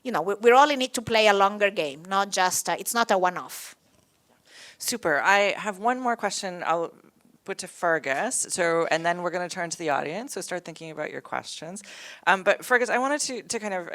S2: we really need to play a longer game, not just, it's not a one-off.
S1: Super. I have one more question I'll put to Fergus. And then we're going to turn to the audience. So start thinking about your questions. But Fergus, I wanted to kind of,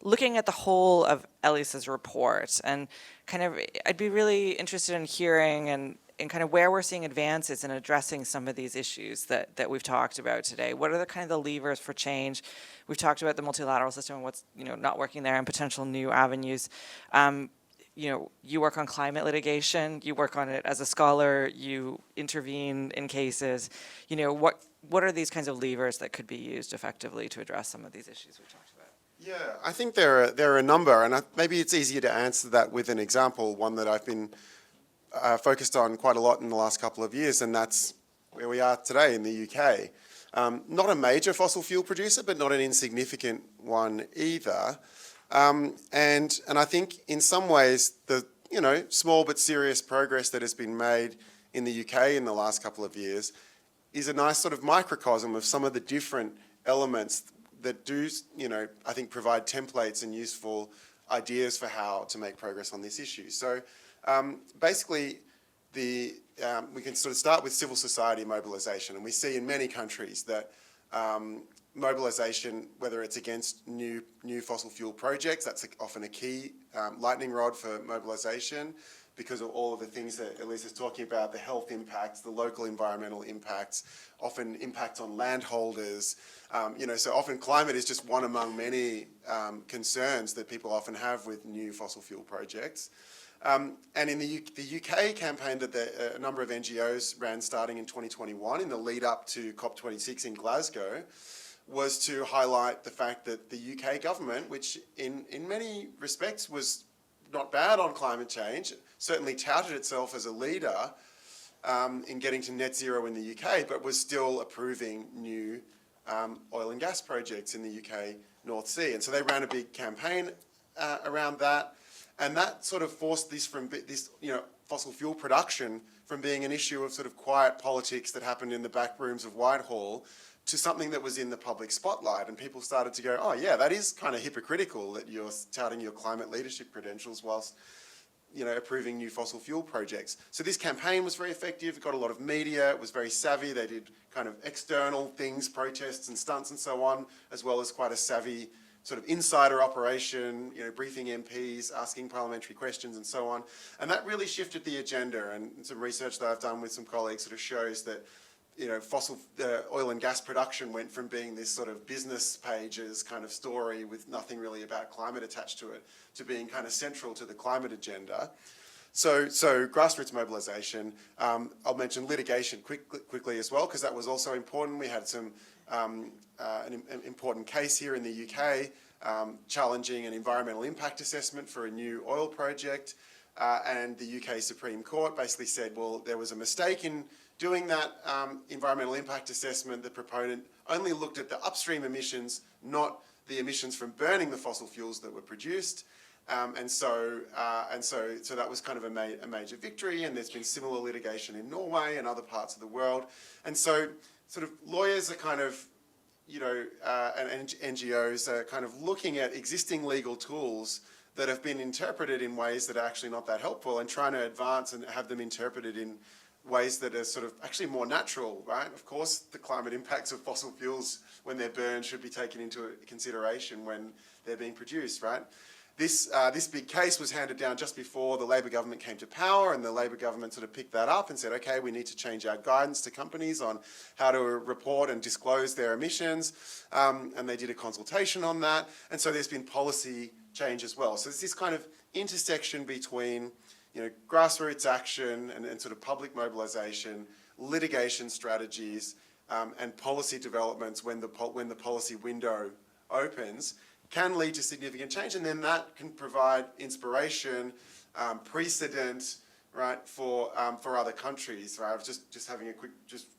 S1: looking at the whole of Elisa's report, and kind of, I'd be really interested in hearing and kind of where we're seeing advances in addressing some of these issues that we've talked about today. What are the kind of the levers for change? We've talked about the multilateral system and what's not working there, and potential new avenues. You work on climate litigation, you work on it as a scholar, you intervene in cases. What are these kinds of levers that could be used effectively to address some of these issues we've talked about?
S3: Yeah, I think there are a number, and maybe it's easier to answer that with an example, one that I've been focused on quite a lot in the last couple of years, and that's where we are today in the UK. Not a major fossil fuel producer, but not an insignificant one either. And I think in some ways the small but serious progress that has been made in the UK in the last couple of years is a nice sort of microcosm of some of the different elements that do, I think provide templates and useful ideas for how to make progress on this issue. So basically, we can sort of start with civil society mobilisation, and we see in many countries that mobilisation, whether it's against new fossil fuel projects, that's often a key lightning rod for mobilisation, because of all of the things that Elisa's talking about, the health impacts, the local environmental impacts, often impacts on landholders. So often climate is just one among many concerns that people often have with new fossil fuel projects. And in the UK campaign that a number of NGOs ran starting in 2021 in the lead up to COP26 in Glasgow, was to highlight the fact that the UK government, which in many respects was not bad on climate change, certainly touted itself as a leader in getting to net zero in the UK, but was still approving new oil and gas projects in the UK North Sea. And so they ran a big campaign around that, and that sort of forced this fossil fuel production from being an issue of sort of quiet politics that happened in the back rooms of Whitehall to something that was in the public spotlight, and people started to go, oh yeah, that is kind of hypocritical that you're touting your climate leadership credentials whilst approving new fossil fuel projects. So this campaign was very effective. It got a lot of media. It was very savvy. They did kind of external things, protests and stunts and so on, as well as quite a savvy sort of insider operation, briefing MPs, asking parliamentary questions and so on. And that really shifted the agenda, and some research that I've done with some colleagues sort of shows that oil and gas production went from being this sort of business pages kind of story with nothing really about climate attached to it, to being kind of central to the climate agenda. So grassroots mobilisation. I'll mention litigation quickly as well, because that was also important. We had an important case here in the UK challenging an environmental impact assessment for a new oil project, and the UK Supreme Court basically said, well, there was a mistake in doing that environmental impact assessment. The proponent only looked at the upstream emissions, not the emissions from burning the fossil fuels that were produced. So that was kind of a major victory, and there's been similar litigation in Norway and other parts of the world. And so sort of lawyers are kind of, and NGOs are kind of looking at existing legal tools that have been interpreted in ways that are actually not that helpful, and trying to advance and have them interpreted in ways that are sort of actually more natural, right? Of course, the climate impacts of fossil fuels when they're burned should be taken into consideration when they're being produced, right? This big case was handed down just before the Labor government came to power, and the Labor government sort of picked that up and said, okay, we need to change our guidance to companies on how to report and disclose their emissions, and they did a consultation on that, and so there's been policy change as well. So there's this kind of intersection between grassroots action and sort of public mobilisation, litigation strategies, and policy developments when the policy window opens, can lead to significant change, and then that can provide inspiration, precedent, right, for other countries. Right? I was just having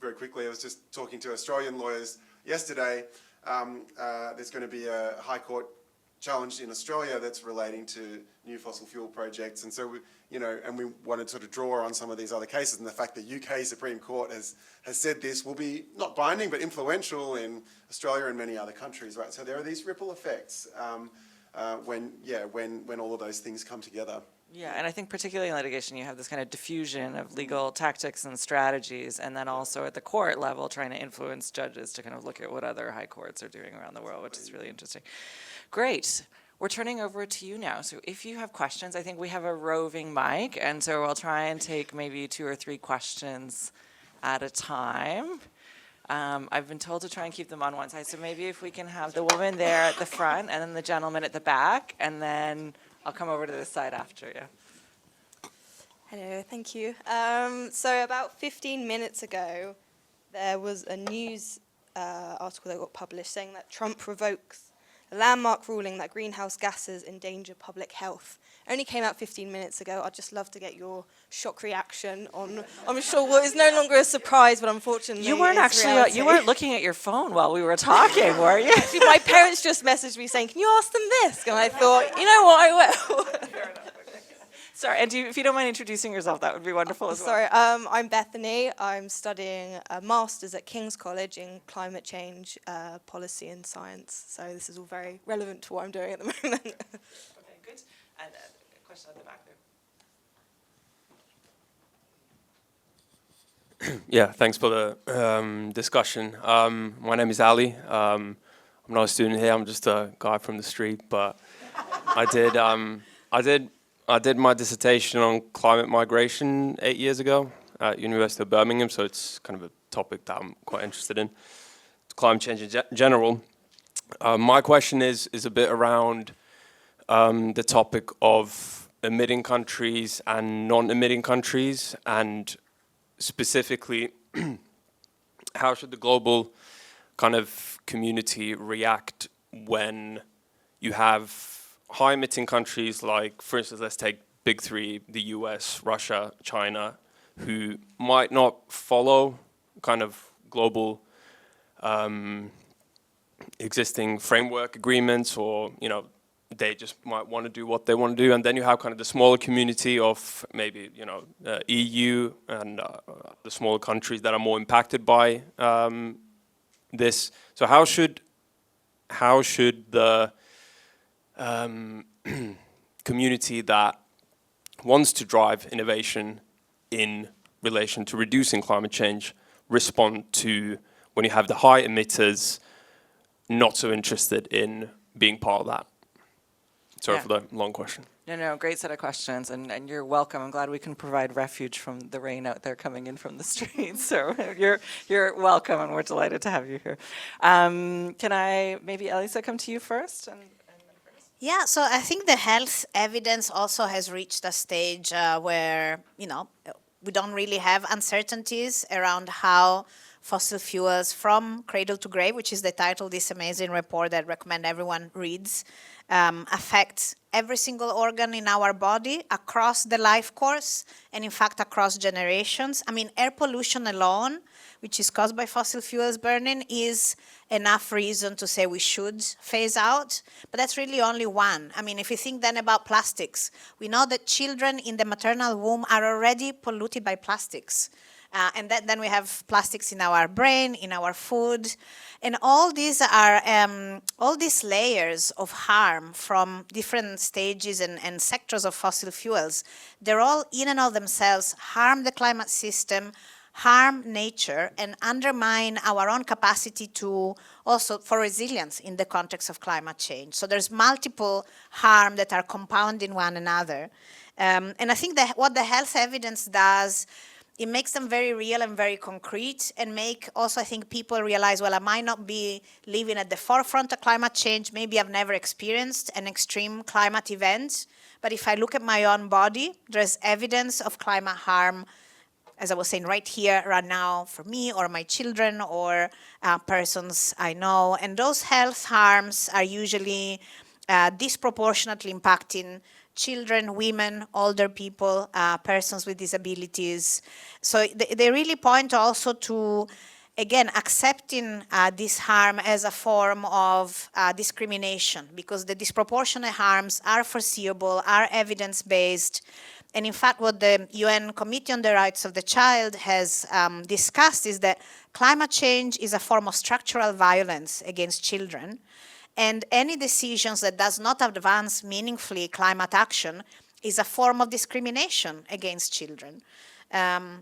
S3: very quickly, I was just talking to Australian lawyers yesterday. There's going to be a High Court challenge in Australia that's relating to new fossil fuel projects, and so we wanted to sort of draw on some of these other cases, and the fact that UK Supreme Court has said this will be not binding but influential in Australia and many other countries, right? So there are these ripple effects when all of those things come together.
S1: Yeah, and I think particularly in litigation, you have this kind of diffusion of legal tactics and strategies, and then also at the court level, trying to influence judges to kind of look at what other high courts are doing around the world, which is really interesting. Great. We're turning over to you now. So if you have questions, I think we have a roving mic, and so I'll try and take maybe 2 or 3 questions at a time. I've been told to try and keep them on one side, so maybe if we can have the woman there at the front and then the gentleman at the back, and then I'll come over to this side after you.
S4: Hello, thank you. So about 15 minutes ago, there was a news article that got published saying that Trump revokes a landmark ruling that greenhouse gases endanger public health. It only came out 15 minutes ago. I'd just love to get your shock reaction on, I'm sure what is no longer a surprise, but unfortunately
S1: You weren't actually,
S4: reality.
S1: you weren't looking at your phone while we were talking, were you?
S4: Actually, my parents just messaged me saying, can you ask them this? And I thought, you know what, I will.
S1: Sorry, and if you don't mind introducing yourself, that would be wonderful as well.
S4: Sorry, I'm Bethany. I'm studying a master's at King's College in climate change policy and science. So this is all very relevant to what I'm doing at the moment.
S1: Okay, good. And a question at the back there.
S5: Yeah, thanks for the discussion. My name is Ali. I'm not a student here. I'm just a guy from the street. But I did my dissertation on climate migration 8 years ago at University of Birmingham. So it's kind of a topic that I'm quite interested in. Climate change in general. My question is a bit around the topic of emitting countries and non-emitting countries, and specifically, how should the global kind of community react when you have high emitting countries like, for instance, let's take big three, the US, Russia, China, who might not follow kind of global existing framework agreements, or, you know, they just might want to do what they want to do. And then you have kind of the smaller community of maybe, you know, EU and the smaller countries that are more impacted by this. So how should the community that wants to drive innovation in relation to reducing climate change respond to when you have the high emitters not so interested in being part of that? Sorry for the long question.
S1: No, great set of questions, and you're welcome. I'm glad we can provide refuge from the rain out there coming in from the streets. So you're welcome, and we're delighted to have you here. Can I, maybe Elisa, come to you first?
S2: Yeah, so I think the health evidence also has reached a stage where, you know, we don't really have uncertainties around how fossil fuels from cradle to grave, which is the title of this amazing report that I recommend everyone reads, affect every single organ in our body across the life course, and in fact across generations. I mean, air pollution alone, which is caused by fossil fuels burning, is enough reason to say we should phase out, but that's really only one. I mean, if you think then about plastics, we know that children in the maternal womb are already polluted by plastics. And then we have plastics in our brain, in our food, and all these are all these layers of harm from different stages and sectors of fossil fuels. They're all in and of themselves harm the climate system, harm nature, and undermine our own capacity to also for resilience in the context of climate change. So there's multiple harm that are compounding one another, and I think that what the health evidence does, it makes them very real and very concrete, and make also, I think, people realize, well, I might not be living at the forefront of climate change. Maybe I've never experienced an extreme climate event, but if I look at my own body, there's evidence of climate harm, as I was saying, right here, right now, for me or my children or persons I know. And those health harms are usually disproportionately impacting children, women, older people, persons with disabilities. So they really point also to, again, accepting this harm as a form of discrimination, because the disproportionate harms are foreseeable, are evidence-based. And in fact, what the UN Committee on the Rights of the Child has discussed is that climate change is a form of structural violence against children. And any decisions that does not advance meaningfully climate action is a form of discrimination against children.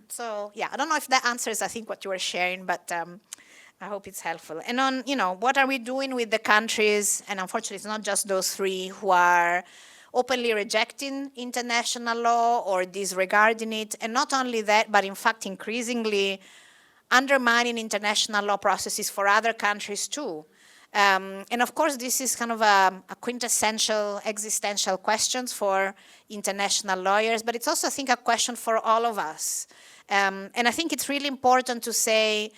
S2: So yeah, I don't know if that answers, I think, what you were sharing, but I hope it's helpful. And on, you know, what are we doing with the countries, and unfortunately it's not just those three, who are openly rejecting international law or disregarding it, and not only that, but in fact increasingly undermining international law processes for other countries too. And of course, this is kind of a quintessential existential questions for international lawyers, but it's also, I think, a question for all of us. And I think it's really important to say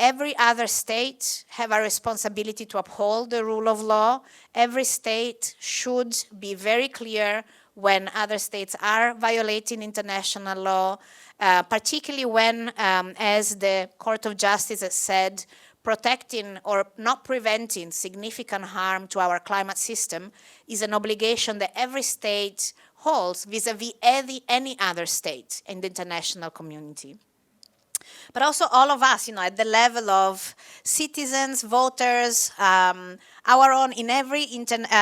S2: every other state have a responsibility to uphold the rule of law. Every state should be very clear when other states are violating international law, particularly when, as the Court of Justice has said, protecting or not preventing significant harm to our climate system is an obligation that every state holds vis-a-vis any other state in the international community. But also all of us, at the level of citizens, voters, our own, in every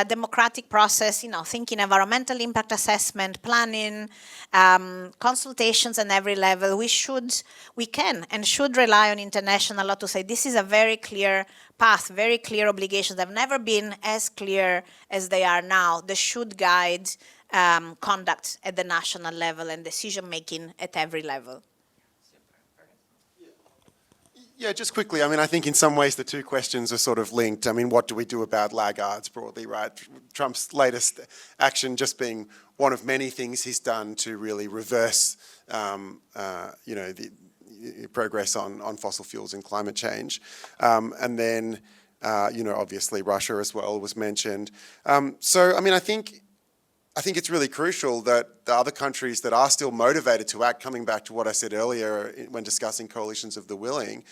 S2: democratic process, thinking environmental impact assessment, planning, consultations at every level, we can and should rely on international law to say this is a very clear path, very clear obligations. They've never been as clear as they are now. They should guide conduct at the national level and decision-making at every level.
S3: Yeah, just quickly, I think in some ways the two questions are sort of linked. What do we do about laggards broadly, right? Trump's latest action just being one of many things he's done to really reverse, the progress on fossil fuels and climate change. And then, obviously Russia as well was mentioned. I think it's really crucial that the other countries that are still motivated to act, coming back to what I said earlier when discussing coalitions of the willing,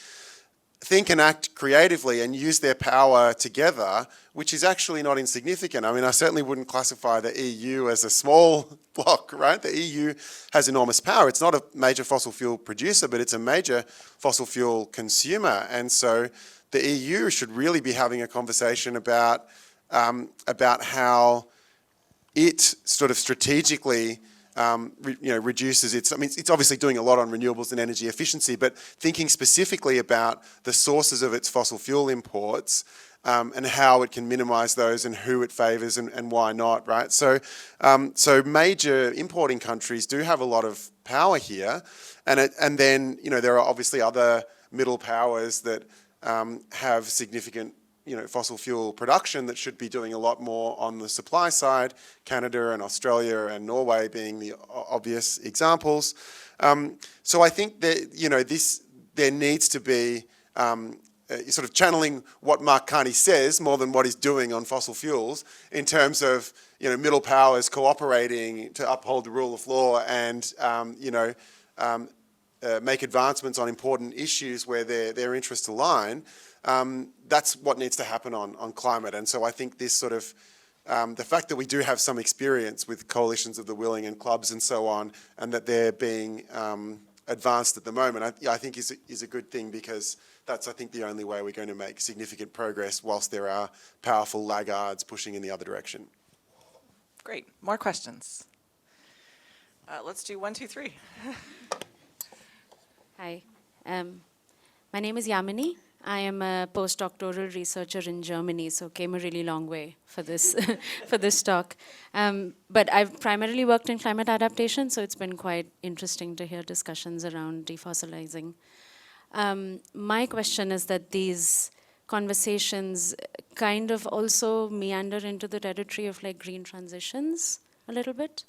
S3: think and act creatively and use their power together, which is actually not insignificant. I certainly wouldn't classify the EU as a small bloc, right? The EU has enormous power. It's not a major fossil fuel producer, but it's a major fossil fuel consumer. And so the EU should really be having a conversation about how it sort of strategically reduces its, it's obviously doing a lot on renewables and energy efficiency, but thinking specifically about the sources of its fossil fuel imports and how it can minimize those and who it favors and why not, right? So major importing countries do have a lot of power here. And then, there are obviously other middle powers that have significant fossil fuel production that should be doing a lot more on the supply side, Canada and Australia and Norway being the obvious examples. So I think that, there needs to be sort of channeling what Mark Carney says more than what he's doing on fossil fuels in terms of, middle powers cooperating to uphold the rule of law and, make advancements on important issues where their interests align. That's what needs to happen on climate. And so I think this sort of, the fact that we do have some experience with coalitions of the willing and clubs and so on, and that they're being advanced at the moment, I think is a good thing, because that's, I think, the only way we're going to make significant progress whilst there are powerful laggards pushing in the other direction.
S1: Great. More questions? Let's do 1, 2, 3.
S6: Hi. My name is Yamini. I am a postdoctoral researcher in Germany, so came a really long way for this for this talk. But I've primarily worked in climate adaptation, so it's been quite interesting to hear discussions around defossilizing. My question is that these conversations kind of also meander into the territory of like green transitions a little bit.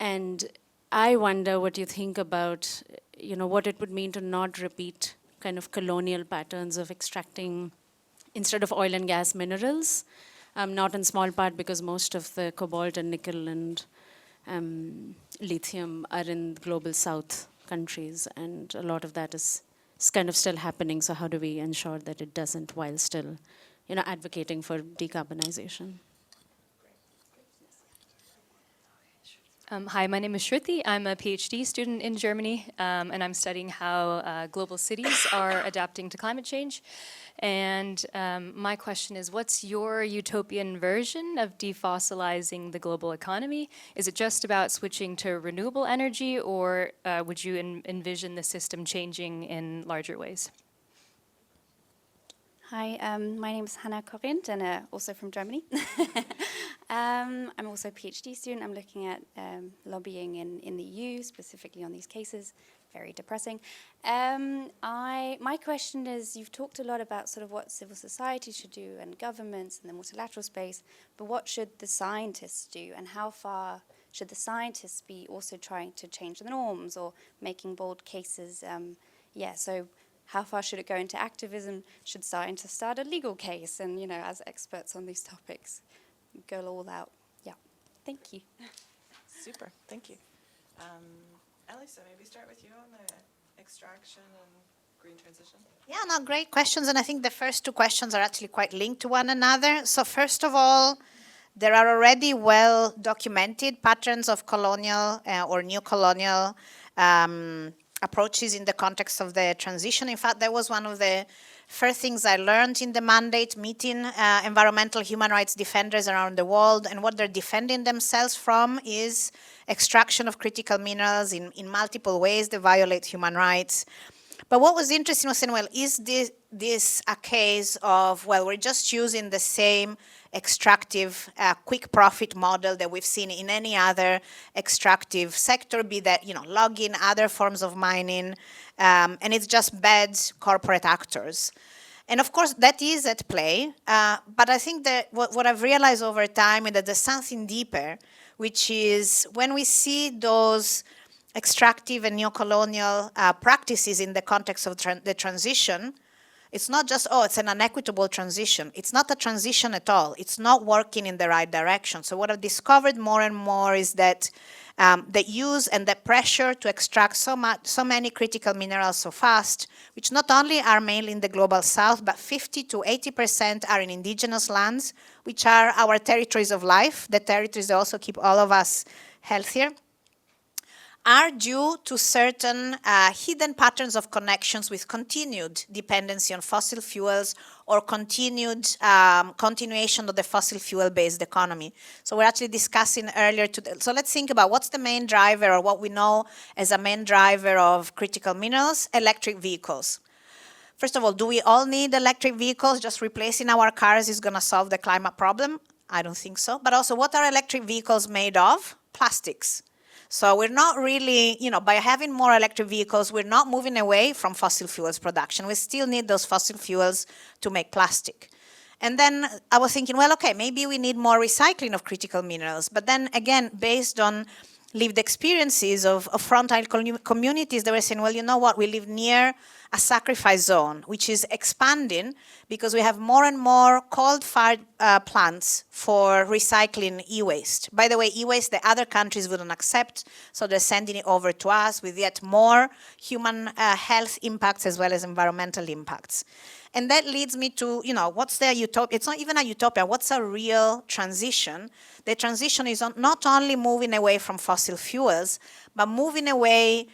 S6: And I wonder what you think about, what it would mean to not repeat kind of colonial patterns of extracting, instead of oil and gas, minerals, not in small part because most of the cobalt and nickel and lithium are in global south countries, and a lot of that is kind of still happening. So how do we ensure that it doesn't while still, advocating for decarbonization?
S7: Hi, my name is Shruti. I'm a PhD student in Germany, and I'm studying how global cities are adapting to climate change. And my question is, what's your utopian version of defossilizing the global economy? Is it just about switching to renewable energy, or would you envision the system changing in larger ways?
S8: Hi, my name is Hannah Corinth, and also from Germany. I'm also a PhD student. I'm looking at lobbying in the EU, specifically on these cases. Very depressing. My question is, you've talked a lot about sort of what civil society should do and governments in the multilateral space, but what should the scientists do, and how far should the scientists be also trying to change the norms or making bold cases? So how far should it go into activism? Should scientists start a legal case? And, as experts on these topics, go all out. Yeah, thank you.
S1: Super, thank you. Elisa, maybe start with you on the extraction and green transition.
S2: Yeah, no, great questions. And I think the first two questions are actually quite linked to one another. So first of all, there are already well-documented patterns of colonial or neo-colonial approaches in the context of the transition. In fact, that was one of the first things I learned in the mandate, meeting environmental human rights defenders around the world, and what they're defending themselves from is extraction of critical minerals in multiple ways that violate human rights. But what was interesting was saying, well, is this a case of, well, we're just using the same extractive quick profit model that we've seen in any other extractive sector, be that, logging, other forms of mining, and it's just bad corporate actors. And of course, that is at play, but I think that what I've realized over time is that there's something deeper, which is when we see those extractive and neo-colonial practices in the context of the transition, it's not just, it's an unequitable transition. It's not a transition at all. It's not working in the right direction. So what I've discovered more and more is that the use and the pressure to extract so many critical minerals so fast, which not only are mainly in the global south, but 50 to 80% are in indigenous lands, which are our territories of life, the territories that also keep all of us healthier, are due to certain hidden patterns of connections with continued dependency on fossil fuels or continued continuation of the fossil fuel-based economy. So we're actually discussing earlier today. So let's think about what's the main driver, or what we know as a main driver of critical minerals: electric vehicles. First of all, do we all need electric vehicles? Just replacing our cars is going to solve the climate problem? I don't think so. But also, what are electric vehicles made of? Plastics. So we're not really, by having more electric vehicles, we're not moving away from fossil fuels production. We still need those fossil fuels to make plastic. And then I was thinking, well, okay, maybe we need more recycling of critical minerals. But then again, based on lived experiences of frontline communities, they were saying, well, you know what, we live near a sacrifice zone, which is expanding because we have more and more coal-fired plants for recycling e-waste. By the way, e-waste the other countries wouldn't accept, so they're sending it over to us with yet more human health impacts as well as environmental impacts. And that leads me to, what's the utopia? It's not even a utopia. What's a real transition? The transition is not only moving away from fossil fuels, but moving away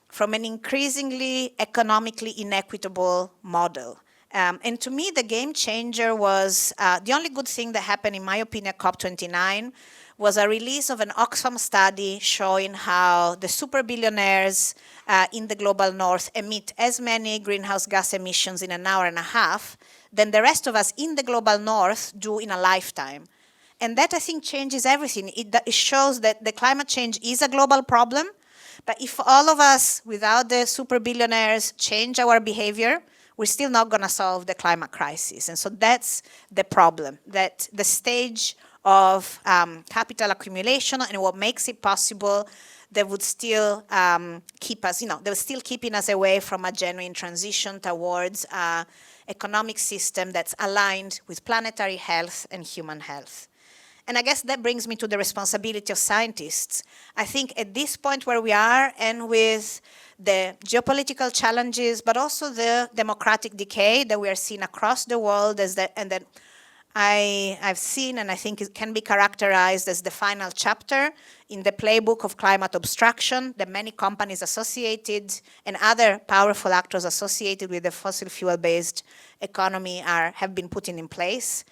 S2: from an increasingly economically inequitable model. And to me, the game changer was, the only good thing that happened, in my opinion, COP29, was a release of an Oxfam study showing how the super billionaires in the global north emit as many greenhouse gas emissions in an hour and a half than the rest of us in the global north do in a lifetime. And that, I think, changes everything. It shows that the climate change is a global problem, but if all of us, without the super billionaires, change our behavior, we're still not going to solve the climate crisis. And so that's the problem, that the stage of capital accumulation and what makes it possible, that would still keep us, they were still keeping us away from a genuine transition towards an economic system that's aligned with planetary health and human health. And I guess that brings me to the responsibility of scientists. I think at this point where we are, and with the geopolitical challenges, but also the democratic decay that we are seeing across the world, and that I've seen, and I think it can be characterized as the final chapter in the playbook of climate obstruction that many companies associated and other powerful actors associated with the fossil fuel-based economy have been putting in place.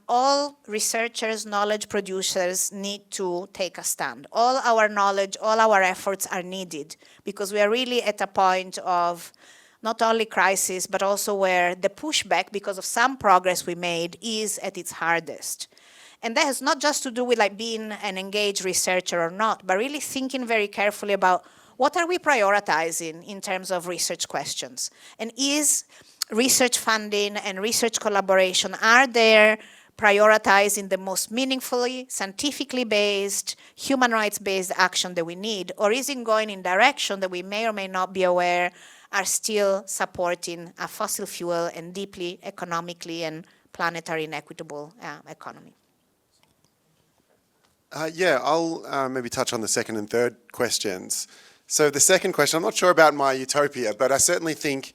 S2: All researchers, knowledge producers need to take a stand. All our knowledge, all our efforts are needed because we are really at a point of not only crisis, but also where the pushback, because of some progress we made, is at its hardest. And that has not just to do with being an engaged researcher or not, but really thinking very carefully about what are we prioritizing in terms of research questions. And is research funding and research collaboration, are there prioritizing the most meaningfully, scientifically based, human rights based action that we need? Or is it going in direction that we may or may not be aware are still supporting a fossil fuel and deeply economically and planetary inequitable economy?
S3: I'll maybe touch on the second and third questions. So the second question, I'm not sure about my utopia, but I certainly think,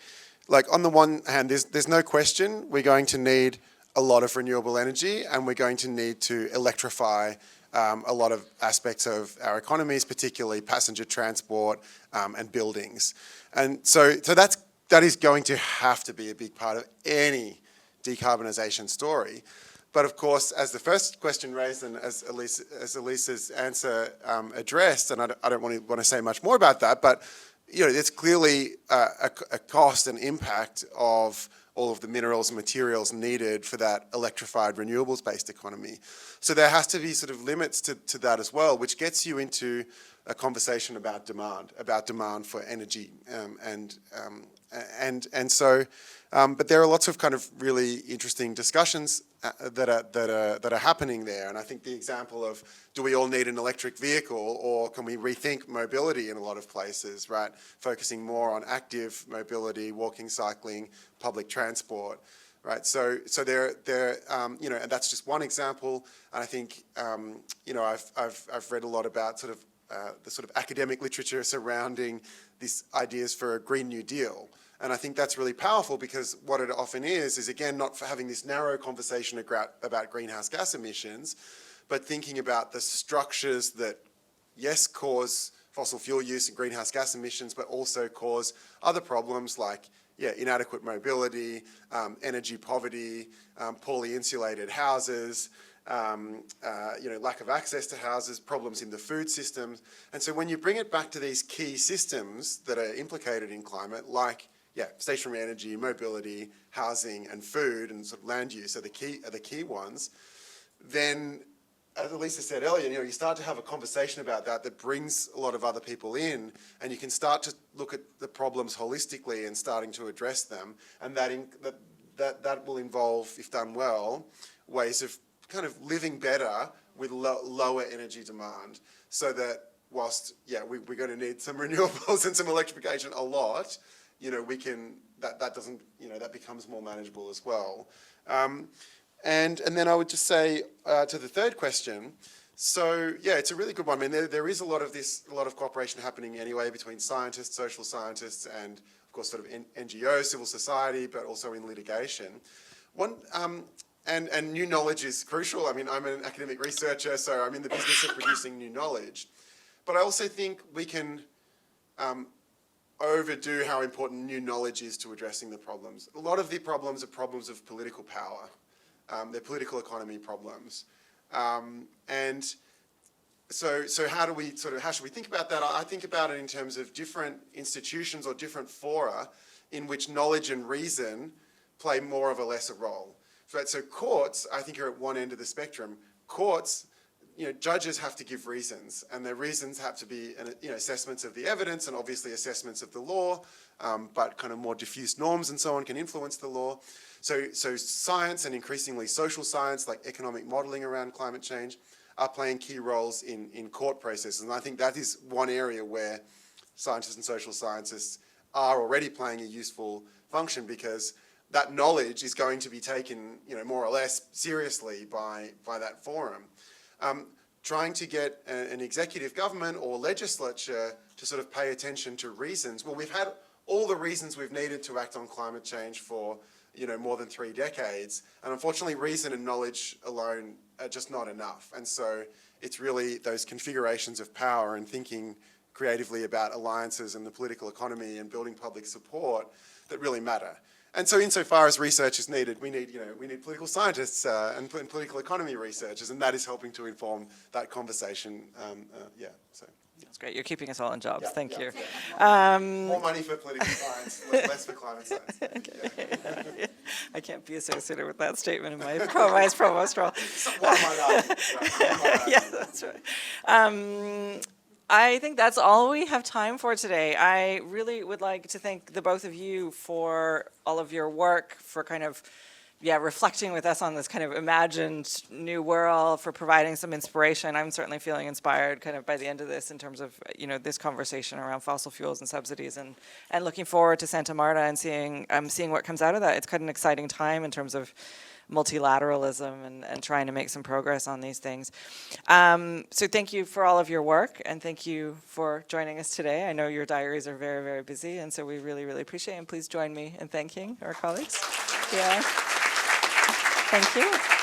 S3: on the one hand, there's no question we're going to need a lot of renewable energy, and we're going to need to electrify a lot of aspects of our economies, particularly passenger transport and buildings. And so that is going to have to be a big part of any decarbonisation story. But of course, as the first question raised and as Elisa's answer addressed, and I don't want to say much more about that, but there's clearly a cost and impact of all of the minerals and materials needed for that electrified renewables-based economy. So there has to be sort of limits to that as well, which gets you into a conversation about demand for energy, but there are lots of kind of really interesting discussions that are happening there. And I think the example of, do we all need an electric vehicle, or can we rethink mobility in a lot of places, right? Focusing more on active mobility, walking, cycling, public transport, right? So and that's just one example. And I think, I've read a lot about sort of the sort of academic literature surrounding these ideas for a Green New Deal. And I think that's really powerful, because what it often is again, not for having this narrow conversation about greenhouse gas emissions, but thinking about the structures that, yes, cause fossil fuel use and greenhouse gas emissions, but also cause other problems like, inadequate mobility, energy poverty, poorly insulated houses, lack of access to houses, problems in the food systems. And so when you bring it back to these key systems that are implicated in climate, like stationary energy, mobility, housing, and food, and sort of land use are the key ones, then, as Elisa said earlier, you start to have a conversation about that brings a lot of other people in, and you can start to look at the problems holistically and starting to address them, and that will involve, if done well, ways of kind of living better with lower energy demand, so that whilst, we're going to need some renewables and some electrification a lot, that becomes more manageable as well. And then I would just say to the third question, so it's a really good one. I mean, there is a lot of cooperation happening anyway between scientists, social scientists, and of course sort of NGOs, civil society, but also in litigation. And new knowledge is crucial. I mean, I'm an academic researcher, so I'm in the business of producing new knowledge. But I also think we can overdo how important new knowledge is to addressing the problems. A lot of the problems are problems of political power. They're political economy problems. And so how should we think about that? I think about it in terms of different institutions or different fora in which knowledge and reason play more of a lesser role. So courts, I think, are at one end of the spectrum. Courts, judges have to give reasons, and their reasons have to be, assessments of the evidence and obviously assessments of the law, but kind of more diffuse norms and so on can influence the law. So science, and increasingly social science, like economic modelling around climate change, are playing key roles in court processes. And I think that is one area where scientists and social scientists are already playing a useful function, because that knowledge is going to be taken, more or less seriously by that forum. Trying to get an executive government or legislature to sort of pay attention to reasons. Well, we've had all the reasons we've needed to act on climate change for, more than 3 decades. And unfortunately, reason and knowledge alone are just not enough. And so it's really those configurations of power and thinking creatively about alliances and the political economy and building public support that really matter. And so insofar as research is needed, we need political scientists and political economy researchers, and that is helping to inform that conversation.
S1: That's great. You're keeping us all in jobs. Thank you.
S3: More money for political science, less for climate science.
S1: I can't be associated with that statement in my vice provost role.
S3: One might argue.
S1: Yeah, that's right. I think that's all we have time for today. I really would like to thank the both of you for all of your work, for kind of, reflecting with us on this kind of imagined new world, for providing some inspiration. I'm certainly feeling inspired kind of by the end of this in terms of, this conversation around fossil fuels and subsidies, and looking forward to Santa Marta and seeing what comes out of that. It's quite an exciting time in terms of multilateralism and trying to make some progress on these things. So thank you for all of your work, and thank you for joining us today. I know your diaries are very, very busy, and so we really, really appreciate it. And please join me in thanking our colleagues. Yeah. Thank you.